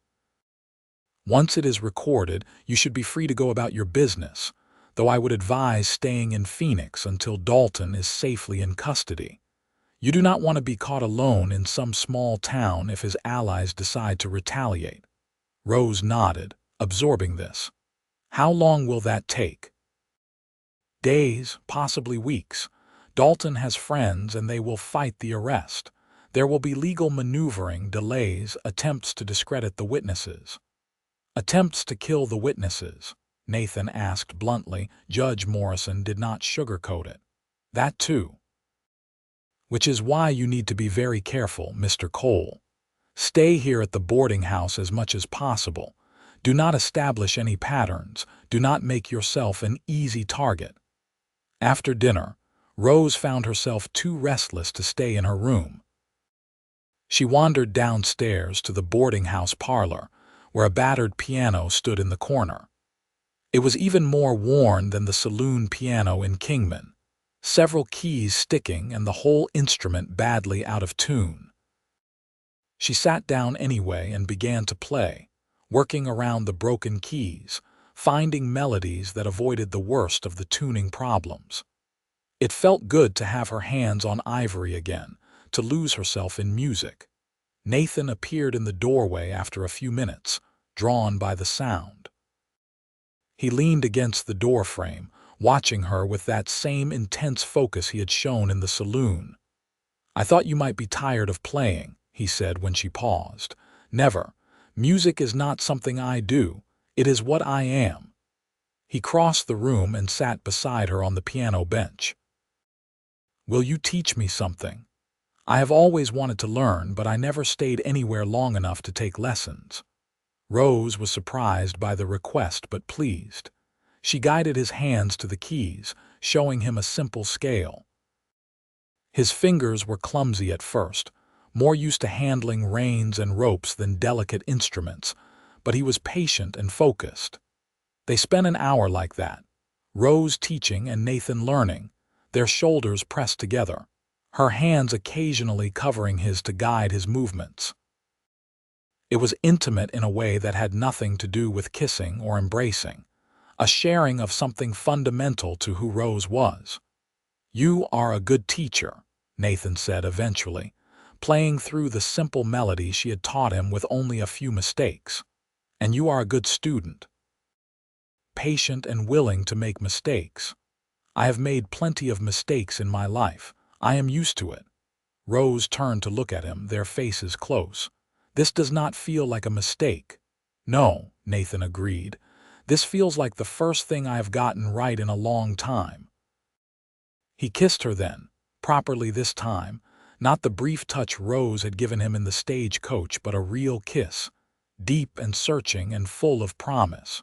Once it is recorded, you should be free to go about your business, though I would advise staying in Phoenix until Dalton is safely in custody. You do not want to be caught alone in some small town if his allies decide to retaliate. Rose nodded, absorbing this. How long will that take? Days, possibly weeks. Dalton has friends and they will fight the arrest. There will be legal maneuvering, delays, attempts to discredit the witnesses. Attempts to kill the witnesses? Nathan asked bluntly. Judge Morrison did not sugarcoat it. That too. Which is why you need to be very careful, Mr. Cole. Stay here at the boarding house as much as possible. Do not establish any patterns. Do not make yourself an easy target. After dinner, Rose found herself too restless to stay in her room. She wandered downstairs to the boarding house parlor, where a battered piano stood in the corner. It was even more worn than the saloon piano in Kingman, several keys sticking and the whole instrument badly out of tune. She sat down anyway and began to play, working around the broken keys, finding melodies that avoided the worst of the tuning problems. It felt good to have her hands on ivory again, to lose herself in music. Nathan appeared in the doorway after a few minutes, drawn by the sound. He leaned against the doorframe, watching her with that same intense focus he had shown in the saloon. I thought you might be tired of playing, he said when she paused. Never. Music is not something I do. It is what I am. He crossed the room and sat beside her on the piano bench. Will you teach me something? I have always wanted to learn, but I never stayed anywhere long enough to take lessons. Rose was surprised by the request but pleased. She guided his hands to the keys, showing him a simple scale. His fingers were clumsy at first, more used to handling reins and ropes than delicate instruments, but he was patient and focused. They spent an hour like that, Rose teaching and Nathan learning, their shoulders pressed together. her hands occasionally covering his to guide his movements. It was intimate in a way that had nothing to do with kissing or embracing, a sharing of something fundamental to who Rose was. "You are a good teacher," Nathan said eventually, playing through the simple melody she had taught him with only a few mistakes. "And you are a good student. Patient and willing to make mistakes. I have made plenty of mistakes in my life. I am used to it." Rose turned to look at him, their faces close. "This does not feel like a mistake." "No," Nathan agreed. "This feels like the first thing I have gotten right in a long time." He kissed her then, properly this time, not the brief touch Rose had given him in the stagecoach, but a real kiss, deep and searching and full of promise.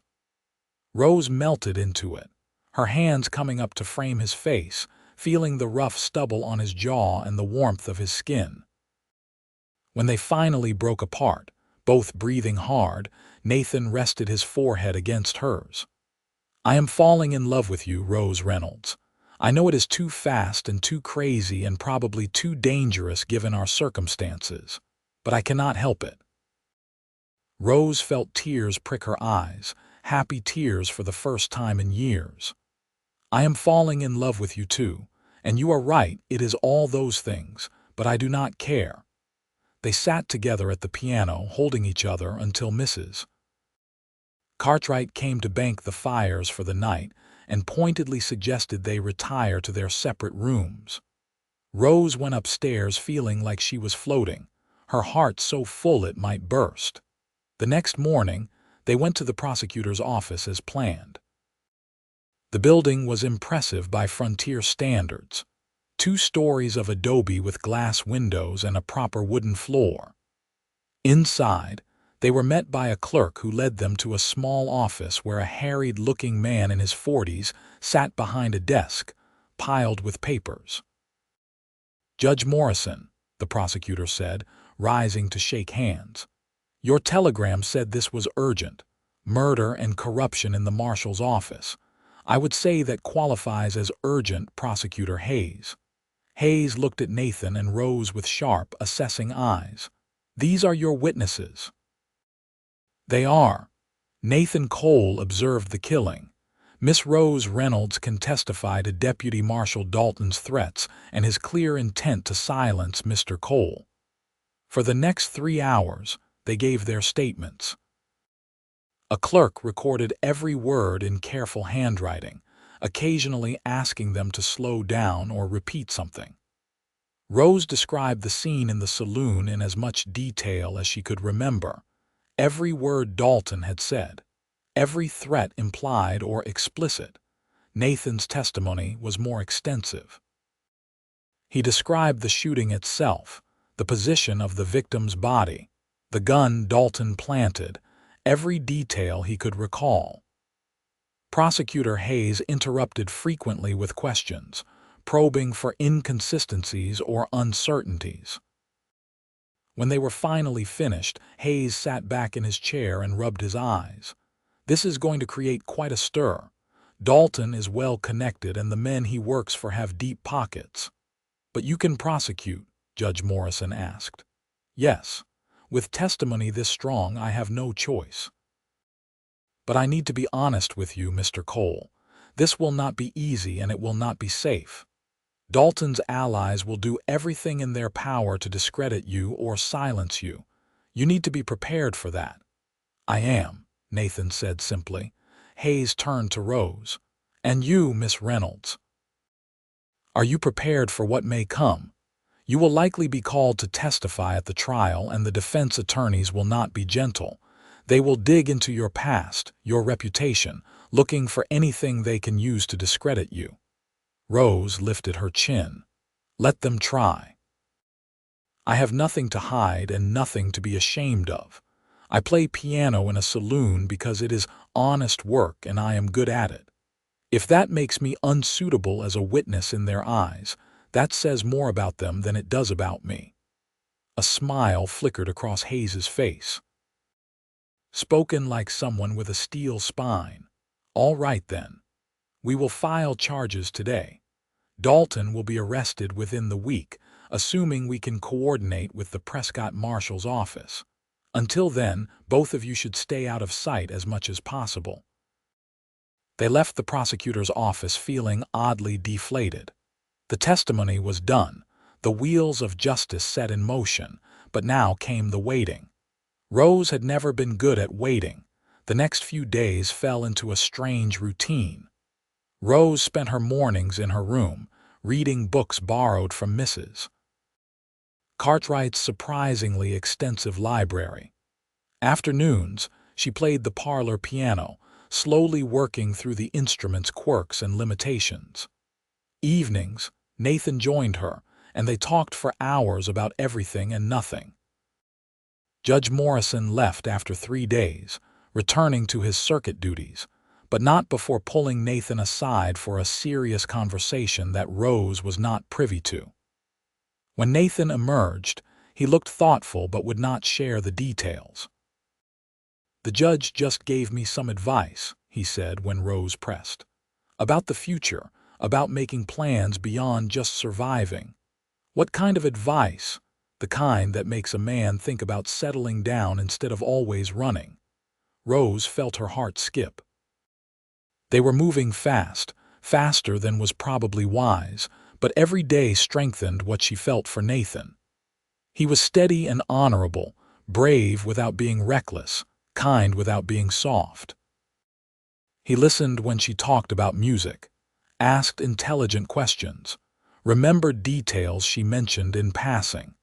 Rose melted into it, her hands coming up to frame his face, feeling the rough stubble on his jaw and the warmth of his skin. When they finally broke apart, both breathing hard, Nathan rested his forehead against hers. "I am falling in love with you, Rose Reynolds. I know it is too fast and too crazy and probably too dangerous given our circumstances, but I cannot help it." Rose felt tears prick her eyes, happy tears for the first time in years. "I am falling in love with you too, and you are right, it is all those things, but I do not care." They sat together at the piano, holding each other until Mrs. Cartwright came to bank the fires for the night and pointedly suggested they retire to their separate rooms. Rose went upstairs feeling like she was floating, her heart so full it might burst. The next morning, they went to the prosecutor's office as planned. The building was impressive by frontier standards. 2 stories of adobe with glass windows and a proper wooden floor. Inside, they were met by a clerk who led them to a small office where a harried-looking man in his 40s sat behind a desk, piled with papers. "Judge Morrison," the prosecutor said, rising to shake hands. "Your telegram said this was urgent. Murder and corruption in the marshal's office. I would say that qualifies as urgent, Prosecutor Hayes." Hayes looked at Nathan and Rose with sharp, assessing eyes. "These are your witnesses." "They are." Nathan Cole observed the killing. "Miss Rose Reynolds can testify to Deputy Marshal Dalton's threats and his clear intent to silence Mr. Cole." For the next 3 hours, they gave their statements. A clerk recorded every word in careful handwriting, occasionally asking them to slow down or repeat something. Rose described the scene in the saloon in as much detail as she could remember. Every word Dalton had said, every threat implied or explicit. Nathan's testimony was more extensive. He described the shooting itself, the position of the victim's body, the gun Dalton planted, every detail he could recall. Prosecutor Hayes interrupted frequently with questions, probing for inconsistencies or uncertainties. When they were finally finished, Hayes sat back in his chair and rubbed his eyes. "This is going to create quite a stir. Dalton is well connected and the men he works for have deep pockets." "But you can prosecute?" Judge Morrison asked. "Yes. With testimony this strong, I have no choice. But I need to be honest with you, Mr. Cole. This will not be easy and it will not be safe. Dalton's allies will do everything in their power to discredit you or silence you. You need to be prepared for that." "I am," Nathan said simply. Hayes turned to Rose. "And you, Miss Reynolds? Are you prepared for what may come? You will likely be called to testify at the trial, and the defense attorneys will not be gentle. They will dig into your past, your reputation, looking for anything they can use to discredit you." Rose lifted her chin. "Let them try. I have nothing to hide and nothing to be ashamed of. I play piano in a saloon because it is honest work and I am good at it. If that makes me unsuitable as a witness in their eyes, that says more about them than it does about me." A smile flickered across Hayes's face. Spoken like someone with a steel spine. "All right then. We will file charges today. Dalton will be arrested within the week, assuming we can coordinate with the Prescott Marshal's office. Until then, both of you should stay out of sight as much as possible." They left the prosecutor's office feeling oddly deflated. The testimony was done, the wheels of justice set in motion, but now came the waiting. Rose had never been good at waiting. The next few days fell into a strange routine. Rose spent her mornings in her room, reading books borrowed from Mrs. Cartwright's surprisingly extensive library. Afternoons, she played the parlor piano, slowly working through the instrument's quirks and limitations. Evenings, Nathan joined her, and they talked for hours about everything and nothing. Judge Morrison left after 3 days, returning to his circuit duties, but not before pulling Nathan aside for a serious conversation that Rose was not privy to. When Nathan emerged, he looked thoughtful but would not share the details. "The judge just gave me some advice," he said when Rose pressed. "About the future, about making plans beyond just surviving." "What kind of advice?" "The kind that makes a man think about settling down instead of always running." Rose felt her heart skip. They were moving fast, faster than was probably wise, but every day strengthened what she felt for Nathan. He was steady and honorable, brave without being reckless, kind without being soft. He listened when she talked about music, asked intelligent questions, remembered details she mentioned in passing.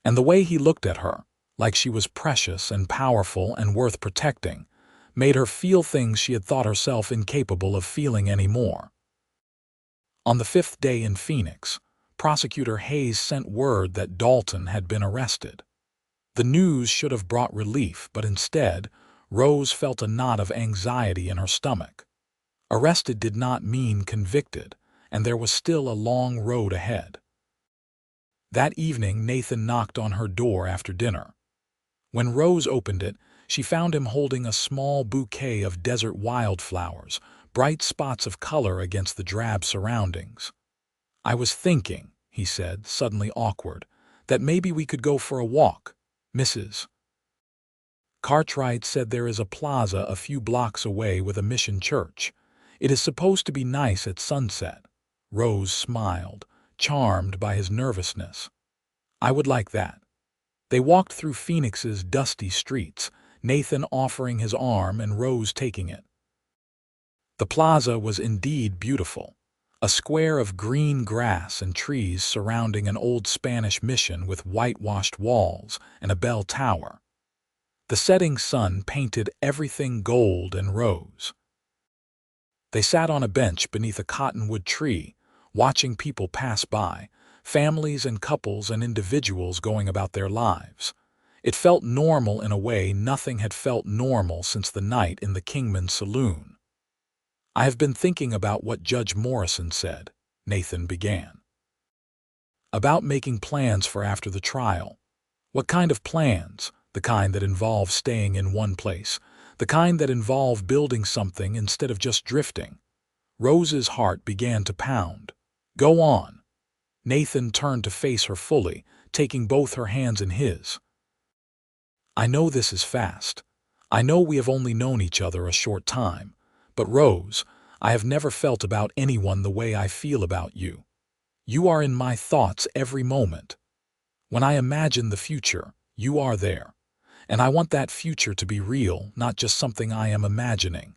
And the way he looked at her, like she was precious and powerful and worth protecting, made her feel things she had thought herself incapable of feeling anymore. On the 5th day in Phoenix, Prosecutor Hayes sent word that Dalton had been arrested. The news should have brought relief, but instead, Rose felt a knot of anxiety in her stomach. Arrested did not mean convicted, and there was still a long road ahead. That evening, Nathan knocked on her door after dinner. When Rose opened it, she found him holding a small bouquet of desert wildflowers, bright spots of color against the drab surroundings. "I was thinking," he said, suddenly awkward, "that maybe we could go for a walk. Mrs. Cartwright said there is a plaza a few blocks away with a mission church. It is supposed to be nice at sunset." Rose smiled, charmed by his nervousness. "I would like that." They walked through Phoenix's dusty streets, Nathan offering his arm and Rose taking it. The plaza was indeed beautiful, a square of green grass and trees surrounding an old Spanish mission with whitewashed walls and a bell tower. The setting sun painted everything gold and rose. They sat on a bench beneath a cottonwood tree, watching people pass by, families and couples and individuals going about their lives. It felt normal in a way nothing had felt normal since the night in the Kingman saloon. "I have been thinking about what Judge Morrison said," Nathan began. "About making plans for after the trial." "What kind of plans?" "The kind that involve staying in one place, the kind that involve building something instead of just drifting." Rose's heart began to pound. "Go on." Nathan turned to face her fully, taking both her hands in his. "I know this is fast. I know we have only known each other a short time. But Rose, I have never felt about anyone the way I feel about you. You are in my thoughts every moment. When I imagine the future, you are there. And I want that future to be real, not just something I am imagining."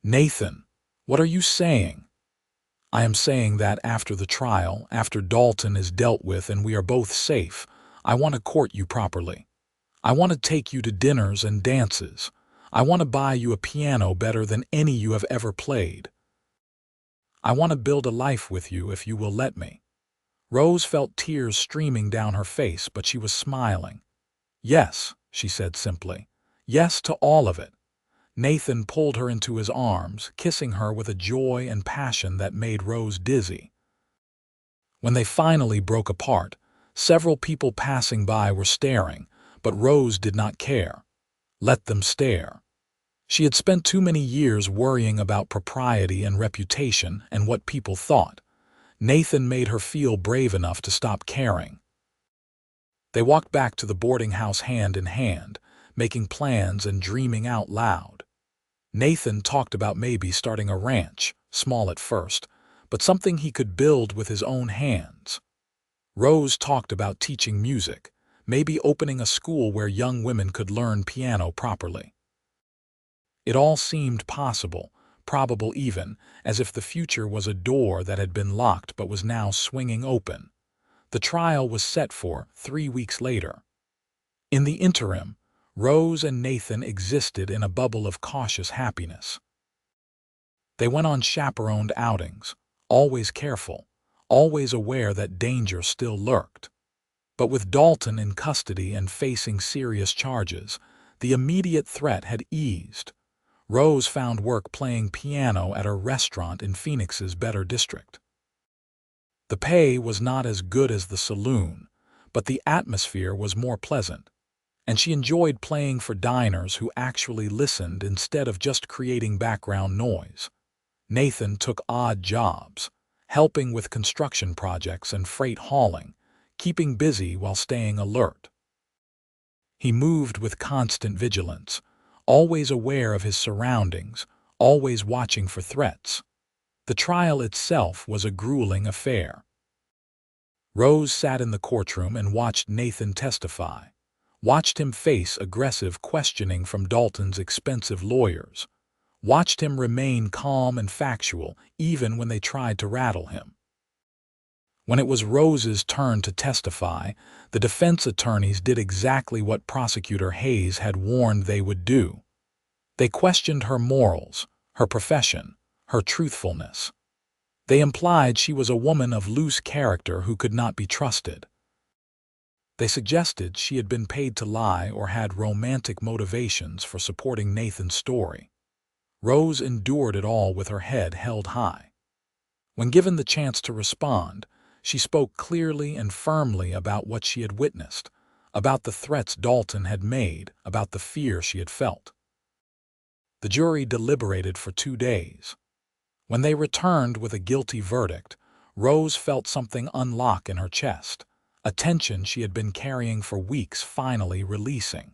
"Nathan, what are you saying?" "I am saying that after the trial, after Dalton is dealt with and we are both safe, I want to court you properly. I want to take you to dinners and dances. I want to buy you a piano better than any you have ever played. I want to build a life with you if you will let me." Rose felt tears streaming down her face, but she was smiling. "Yes," she said simply. "Yes to all of it." Nathan pulled her into his arms, kissing her with a joy and passion that made Rose dizzy. When they finally broke apart, several people passing by were staring, but Rose did not care. Let them stare. She had spent too many years worrying about propriety and reputation and what people thought. Nathan made her feel brave enough to stop caring. They walked back to the boarding house hand in hand, making plans and dreaming out loud. Nathan talked about maybe starting a ranch, small at first, but something he could build with his own hands. Rose talked about teaching music, maybe opening a school where young women could learn piano properly. It all seemed possible, probable even, as if the future was a door that had been locked but was now swinging open. The trial was set for 3 weeks later. In the interim, Rose and Nathan existed in a bubble of cautious happiness. They went on chaperoned outings, always careful, always aware that danger still lurked. But with Dalton in custody and facing serious charges, the immediate threat had eased. Rose found work playing piano at a restaurant in Phoenix's better district. The pay was not as good as the saloon, but the atmosphere was more pleasant, and she enjoyed playing for diners who actually listened instead of just creating background noise. Nathan took odd jobs, helping with construction projects and freight hauling, keeping busy while staying alert. He moved with constant vigilance, always aware of his surroundings, always watching for threats. The trial itself was a grueling affair. Rose sat in the courtroom and watched Nathan testify, watched him face aggressive questioning from Dalton's expensive lawyers, watched him remain calm and factual even when they tried to rattle him. When it was Rose's turn to testify, the defense attorneys did exactly what Prosecutor Hayes had warned they would do. They questioned her morals, her profession, her truthfulness. They implied she was a woman of loose character who could not be trusted. They suggested she had been paid to lie or had romantic motivations for supporting Nathan's story. Rose endured it all with her head held high. When given the chance to respond, she spoke clearly and firmly about what she had witnessed, about the threats Dalton had made, about the fear she had felt. The jury deliberated for 2 days. When they returned with a guilty verdict, Rose felt something unlock in her chest, a tension she had been carrying for weeks finally releasing.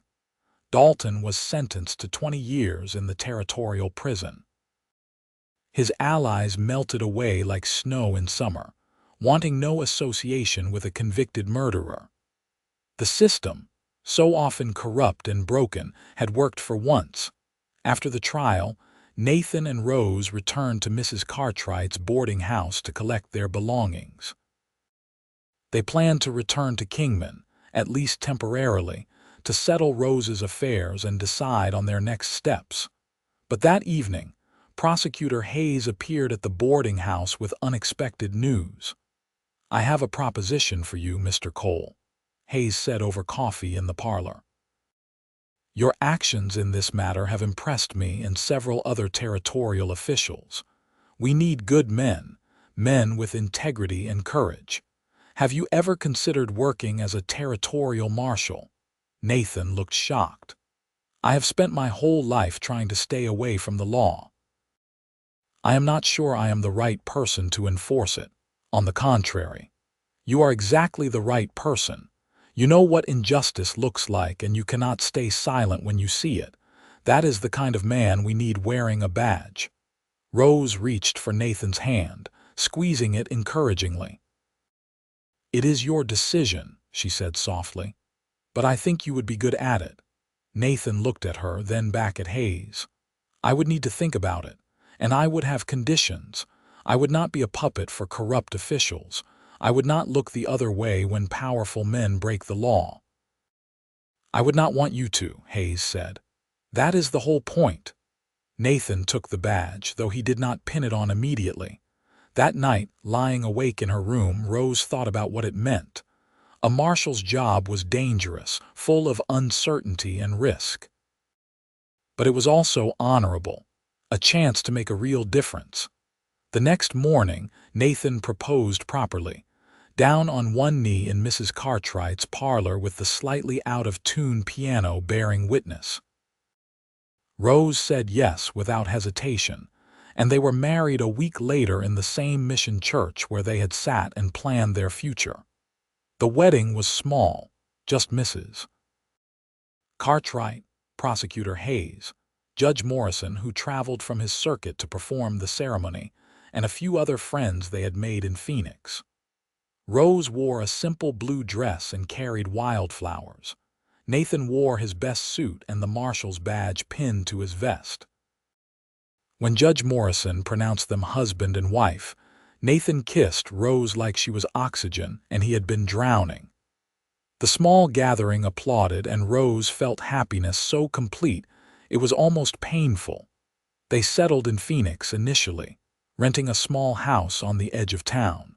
Dalton was sentenced to 20 years in the territorial prison. His allies melted away like snow in summer, wanting no association with a convicted murderer. The system, so often corrupt and broken, had worked for once. After the trial, Nathan and Rose returned to Mrs. Cartwright's boarding house to collect their belongings. They planned to return to Kingman, at least temporarily, to settle Rose's affairs and decide on their next steps. But that evening, Prosecutor Hayes appeared at the boarding house with unexpected news. "I have a proposition for you, Mr. Cole," Hayes said over coffee in the parlor. "Your actions in this matter have impressed me and several other territorial officials. We need good men, men with integrity and courage. Have you ever considered working as a territorial marshal?" Nathan looked shocked. "I have spent my whole life trying to stay away from the law. I am not sure I am the right person to enforce it. On the contrary, you are exactly the right person. You know what injustice looks like, and you cannot stay silent when you see it. That is the kind of man we need wearing a badge." Rose reached for Nathan's hand, squeezing it encouragingly. "It is your decision," she said softly, "but I think you would be good at it." Nathan looked at her, then back at Hayes. "I would need to think about it, and I would have conditions. I would not be a puppet for corrupt officials. I would not look the other way when powerful men break the law." "I would not want you to," Hayes said. "That is the whole point." Nathan took the badge, though he did not pin it on immediately. That night, lying awake in her room, Rose thought about what it meant. A marshal's job was dangerous, full of uncertainty and risk. But it was also honorable, a chance to make a real difference. The next morning, Nathan proposed properly, down on one knee in Mrs. Cartwright's parlor with the slightly out-of-tune piano bearing witness. Rose said yes without hesitation, and they were married a week later in the same mission church where they had sat and planned their future. The wedding was small, just Mrs. Cartwright, Prosecutor Hayes, Judge Morrison, who traveled from his circuit to perform the ceremony, and a few other friends they had made in Phoenix. Rose wore a simple blue dress and carried wildflowers. Nathan wore his best suit and the marshal's badge pinned to his vest. When Judge Morrison pronounced them husband and wife, Nathan kissed Rose like she was oxygen and he had been drowning. The small gathering applauded, and Rose felt happiness so complete it was almost painful. They settled in Phoenix initially, renting a small house on the edge of town.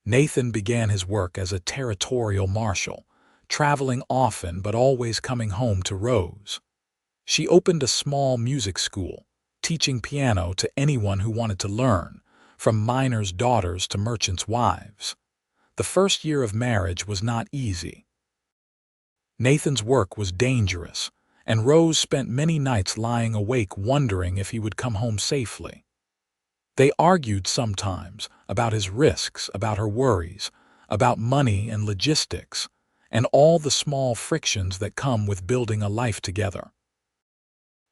Nathan began his work as a territorial marshal, traveling often but always coming home to Rose. She opened a small music school, teaching piano to anyone who wanted to learn, from miners' daughters to merchants' wives. The first year of marriage was not easy. Nathan's work was dangerous, and Rose spent many nights lying awake wondering if he would come home safely. They argued sometimes about his risks, about her worries, about money and logistics, and all the small frictions that come with building a life together.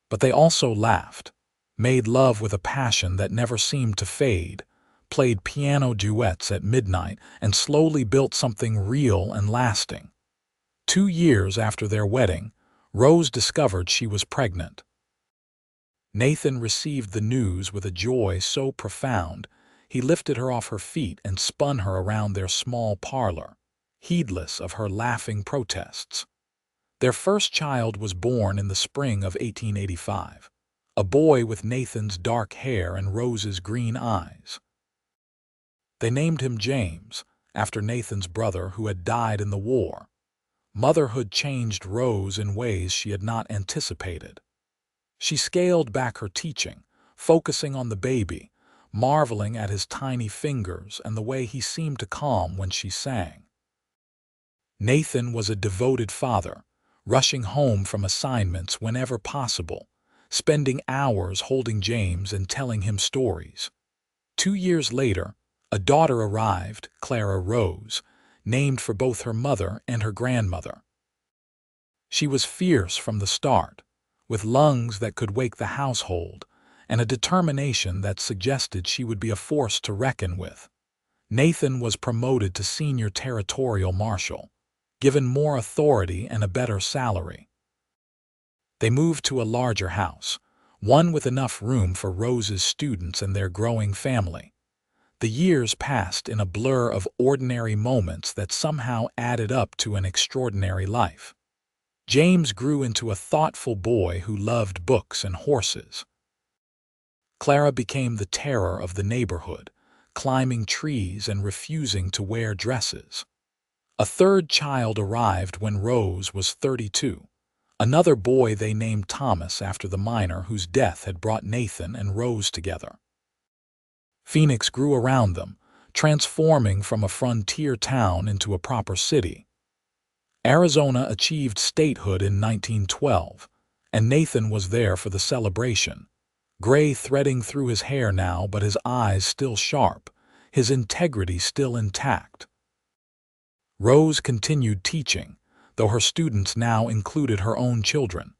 But they also laughed, made love with a passion that never seemed to fade, played piano duets at midnight, and slowly built something real and lasting. 2 years after their wedding, Rose discovered she was pregnant. Nathan received the news with a joy so profound, he lifted her off her feet and spun her around their small parlor, heedless of her laughing protests. Their first child was born in the spring of 1885, a boy with Nathan's dark hair and Rose's green eyes. They named him James, after Nathan's brother who had died in the war. Motherhood changed Rose in ways she had not anticipated. She scaled back her teaching, focusing on the baby, marveling at his tiny fingers and the way he seemed to calm when she sang. Nathan was a devoted father, rushing home from assignments whenever possible, spending hours holding James and telling him stories. 2 years later, a daughter arrived, Clara Rose, named for both her mother and her grandmother. She was fierce from the start, with lungs that could wake the household, and a determination that suggested she would be a force to reckon with. Nathan was promoted to senior territorial marshal, given more authority and a better salary. They moved to a larger house, one with enough room for Rose's students and their growing family. The years passed in a blur of ordinary moments that somehow added up to an extraordinary life. James grew into a thoughtful boy who loved books and horses. Clara became the terror of the neighborhood, climbing trees and refusing to wear dresses. A third child arrived when Rose was 32, another boy they named Thomas after the miner whose death had brought Nathan and Rose together. Phoenix grew around them, transforming from a frontier town into a proper city. Arizona achieved statehood in 1912, and Nathan was there for the celebration, gray threading through his hair now, but his eyes still sharp, his integrity still intact. Rose continued teaching, though her students now included her own children.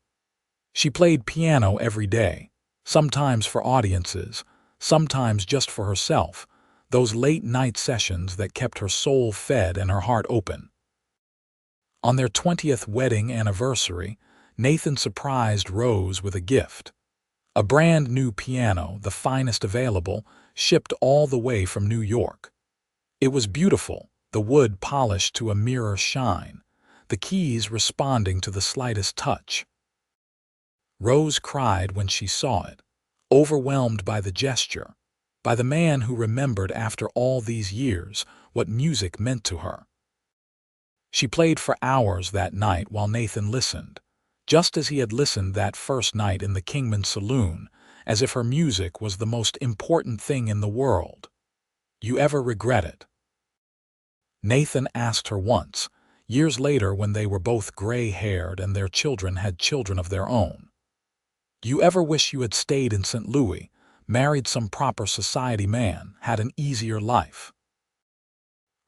She played piano every day, sometimes for audiences, sometimes just for herself, those late-night sessions that kept her soul fed and her heart open. On their 20th wedding anniversary, Nathan surprised Rose with a gift. A brand new piano, the finest available, shipped all the way from New York. It was beautiful, the wood polished to a mirror shine, the keys responding to the slightest touch. Rose cried when she saw it, overwhelmed by the gesture, by the man who remembered after all these years what music meant to her. She played for hours that night while Nathan listened, just as he had listened that first night in the Kingman saloon, as if her music was the most important thing in the world. "You ever regret it?" Nathan asked her once, years later when they were both gray-haired and their children had children of their own. "You ever wish you had stayed in St. Louis, married some proper society man, had an easier life.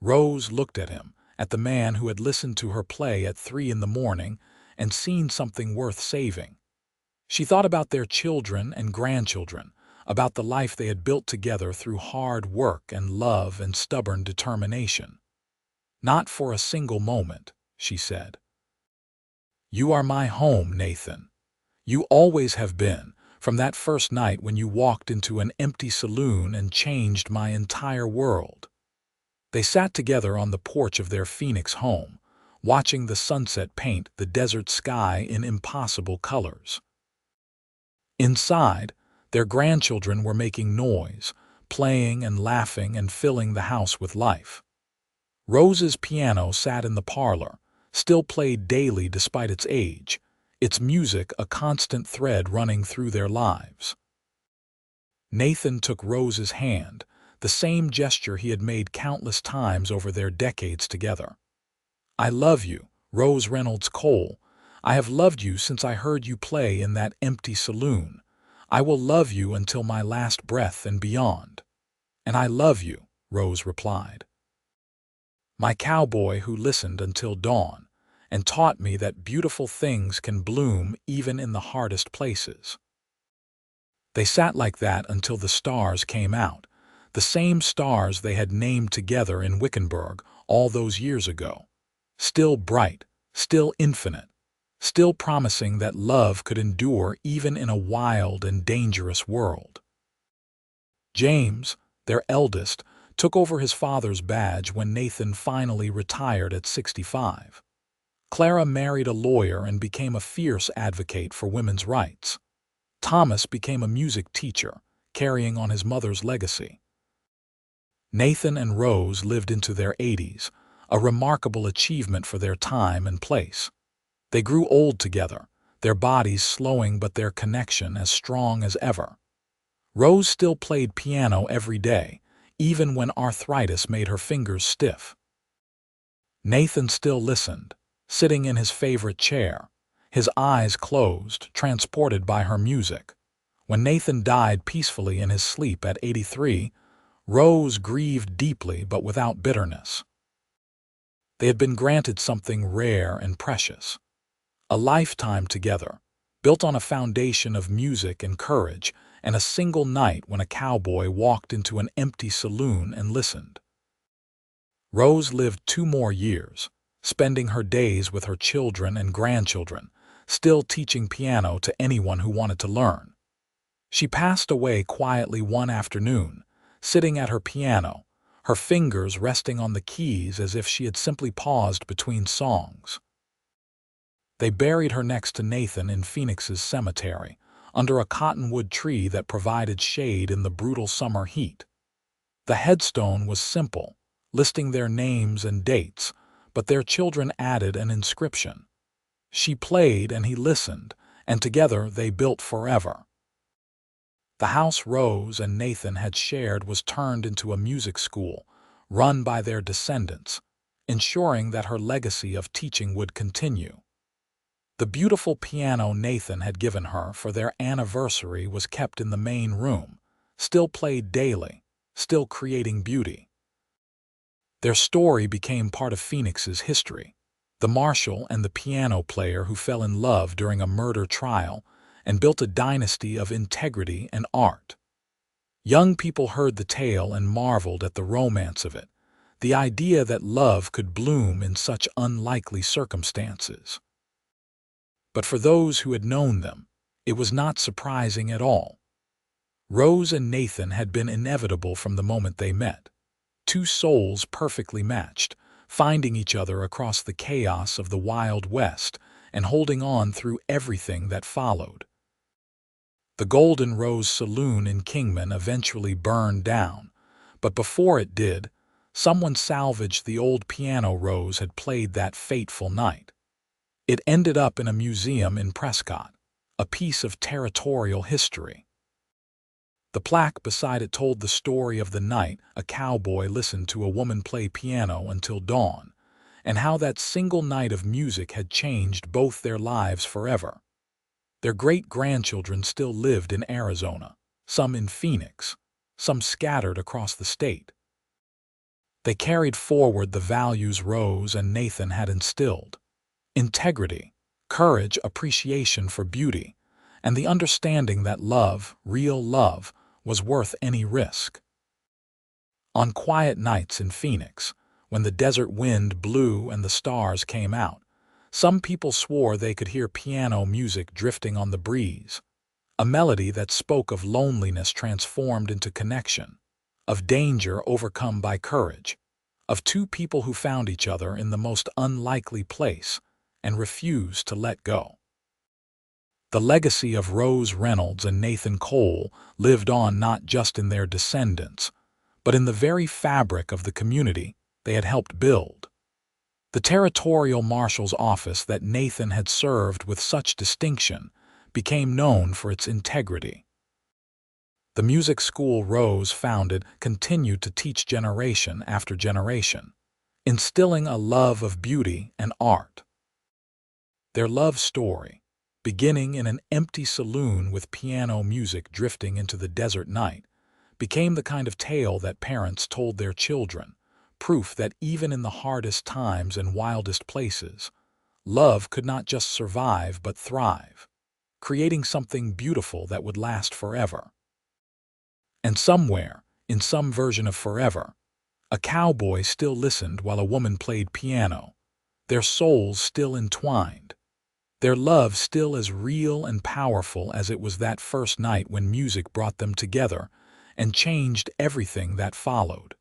Rose looked at him, at the man who had listened to her play at 3 in the morning and seen something worth saving. She thought about their children and grandchildren, about the life they had built together through hard work and love and stubborn determination. "Not for a single moment," she said. "You are my home, Nathan. You always have been, from that first night when you walked into an empty saloon and changed my entire world." They sat together on the porch of their Phoenix home, watching the sunset paint the desert sky in impossible colors. Inside, their grandchildren were making noise, playing and laughing and filling the house with life. Rose's piano sat in the parlor, still played daily despite its age, its music a constant thread running through their lives. Nathan took Rose's hand, the same gesture he had made countless times over their decades together. "I love you, Rose Reynolds Cole. I have loved you since I heard you play in that empty saloon. I will love you until my last breath and beyond." "And I love you," Rose replied. "My cowboy who listened until dawn and taught me that beautiful things can bloom even in the hardest places." They sat like that until the stars came out, the same stars they had named together in Wickenburg all those years ago. Still bright, still infinite, still promising that love could endure even in a wild and dangerous world. James, their eldest, took over his father's badge when Nathan finally retired at 65. Clara married a lawyer and became a fierce advocate for women's rights. Thomas became a music teacher, carrying on his mother's legacy. Nathan and Rose lived into their 80s, a remarkable achievement for their time and place. They grew old together, their bodies slowing but their connection as strong as ever. Rose still played piano every day, even when arthritis made her fingers stiff. Nathan still listened, sitting in his favorite chair, his eyes closed, transported by her music. When Nathan died peacefully in his sleep at 83, Rose grieved deeply but without bitterness. They had been granted something rare and precious. A lifetime together, built on a foundation of music and courage, and a single night when a cowboy walked into an empty saloon and listened. Rose lived 2 more years, spending her days with her children and grandchildren, still teaching piano to anyone who wanted to learn. She passed away quietly one afternoon, sitting at her piano, her fingers resting on the keys as if she had simply paused between songs. They buried her next to Nathan in Phoenix's cemetery, under a cottonwood tree that provided shade in the brutal summer heat. The headstone was simple, listing their names and dates, but their children added an inscription. She played and he listened, and together they built forever. The house Rose and Nathan had shared was turned into a music school, run by their descendants, ensuring that her legacy of teaching would continue. The beautiful piano Nathan had given her for their anniversary was kept in the main room, still played daily, still creating beauty. Their story became part of Phoenix's history. The marshal and the piano player who fell in love during a murder trial and built a dynasty of integrity and art. Young people heard the tale and marveled at the romance of it, the idea that love could bloom in such unlikely circumstances. But for those who had known them, it was not surprising at all. Rose and Nathan had been inevitable from the moment they met. 2 souls perfectly matched, finding each other across the chaos of the Wild West and holding on through everything that followed. The Golden Rose Saloon in Kingman eventually burned down, but before it did, someone salvaged the old piano Rose had played that fateful night. It ended up in a museum in Prescott, a piece of territorial history. The plaque beside it told the story of the night a cowboy listened to a woman play piano until dawn, and how that single night of music had changed both their lives forever. Their great-grandchildren still lived in Arizona, some in Phoenix, some scattered across the state. They carried forward the values Rose and Nathan had instilled: integrity, courage, appreciation for beauty, and the understanding that love, real love, was worth any risk. On quiet nights in Phoenix, when the desert wind blew and the stars came out, some people swore they could hear piano music drifting on the breeze, a melody that spoke of loneliness transformed into connection, of danger overcome by courage, of two people who found each other in the most unlikely place and refused to let go. The legacy of Rose Reynolds and Nathan Cole lived on not just in their descendants, but in the very fabric of the community they had helped build. The territorial marshal's office that Nathan had served with such distinction became known for its integrity. The music school Rose founded continued to teach generation after generation, instilling a love of beauty and art. Their love story, beginning in an empty saloon with piano music drifting into the desert night, became the kind of tale that parents told their children, proof that even in the hardest times and wildest places, love could not just survive but thrive, creating something beautiful that would last forever. And somewhere, in some version of forever, a cowboy still listened while a woman played piano, their souls still entwined, their love still as real and powerful as it was that first night when music brought them together and changed everything that followed.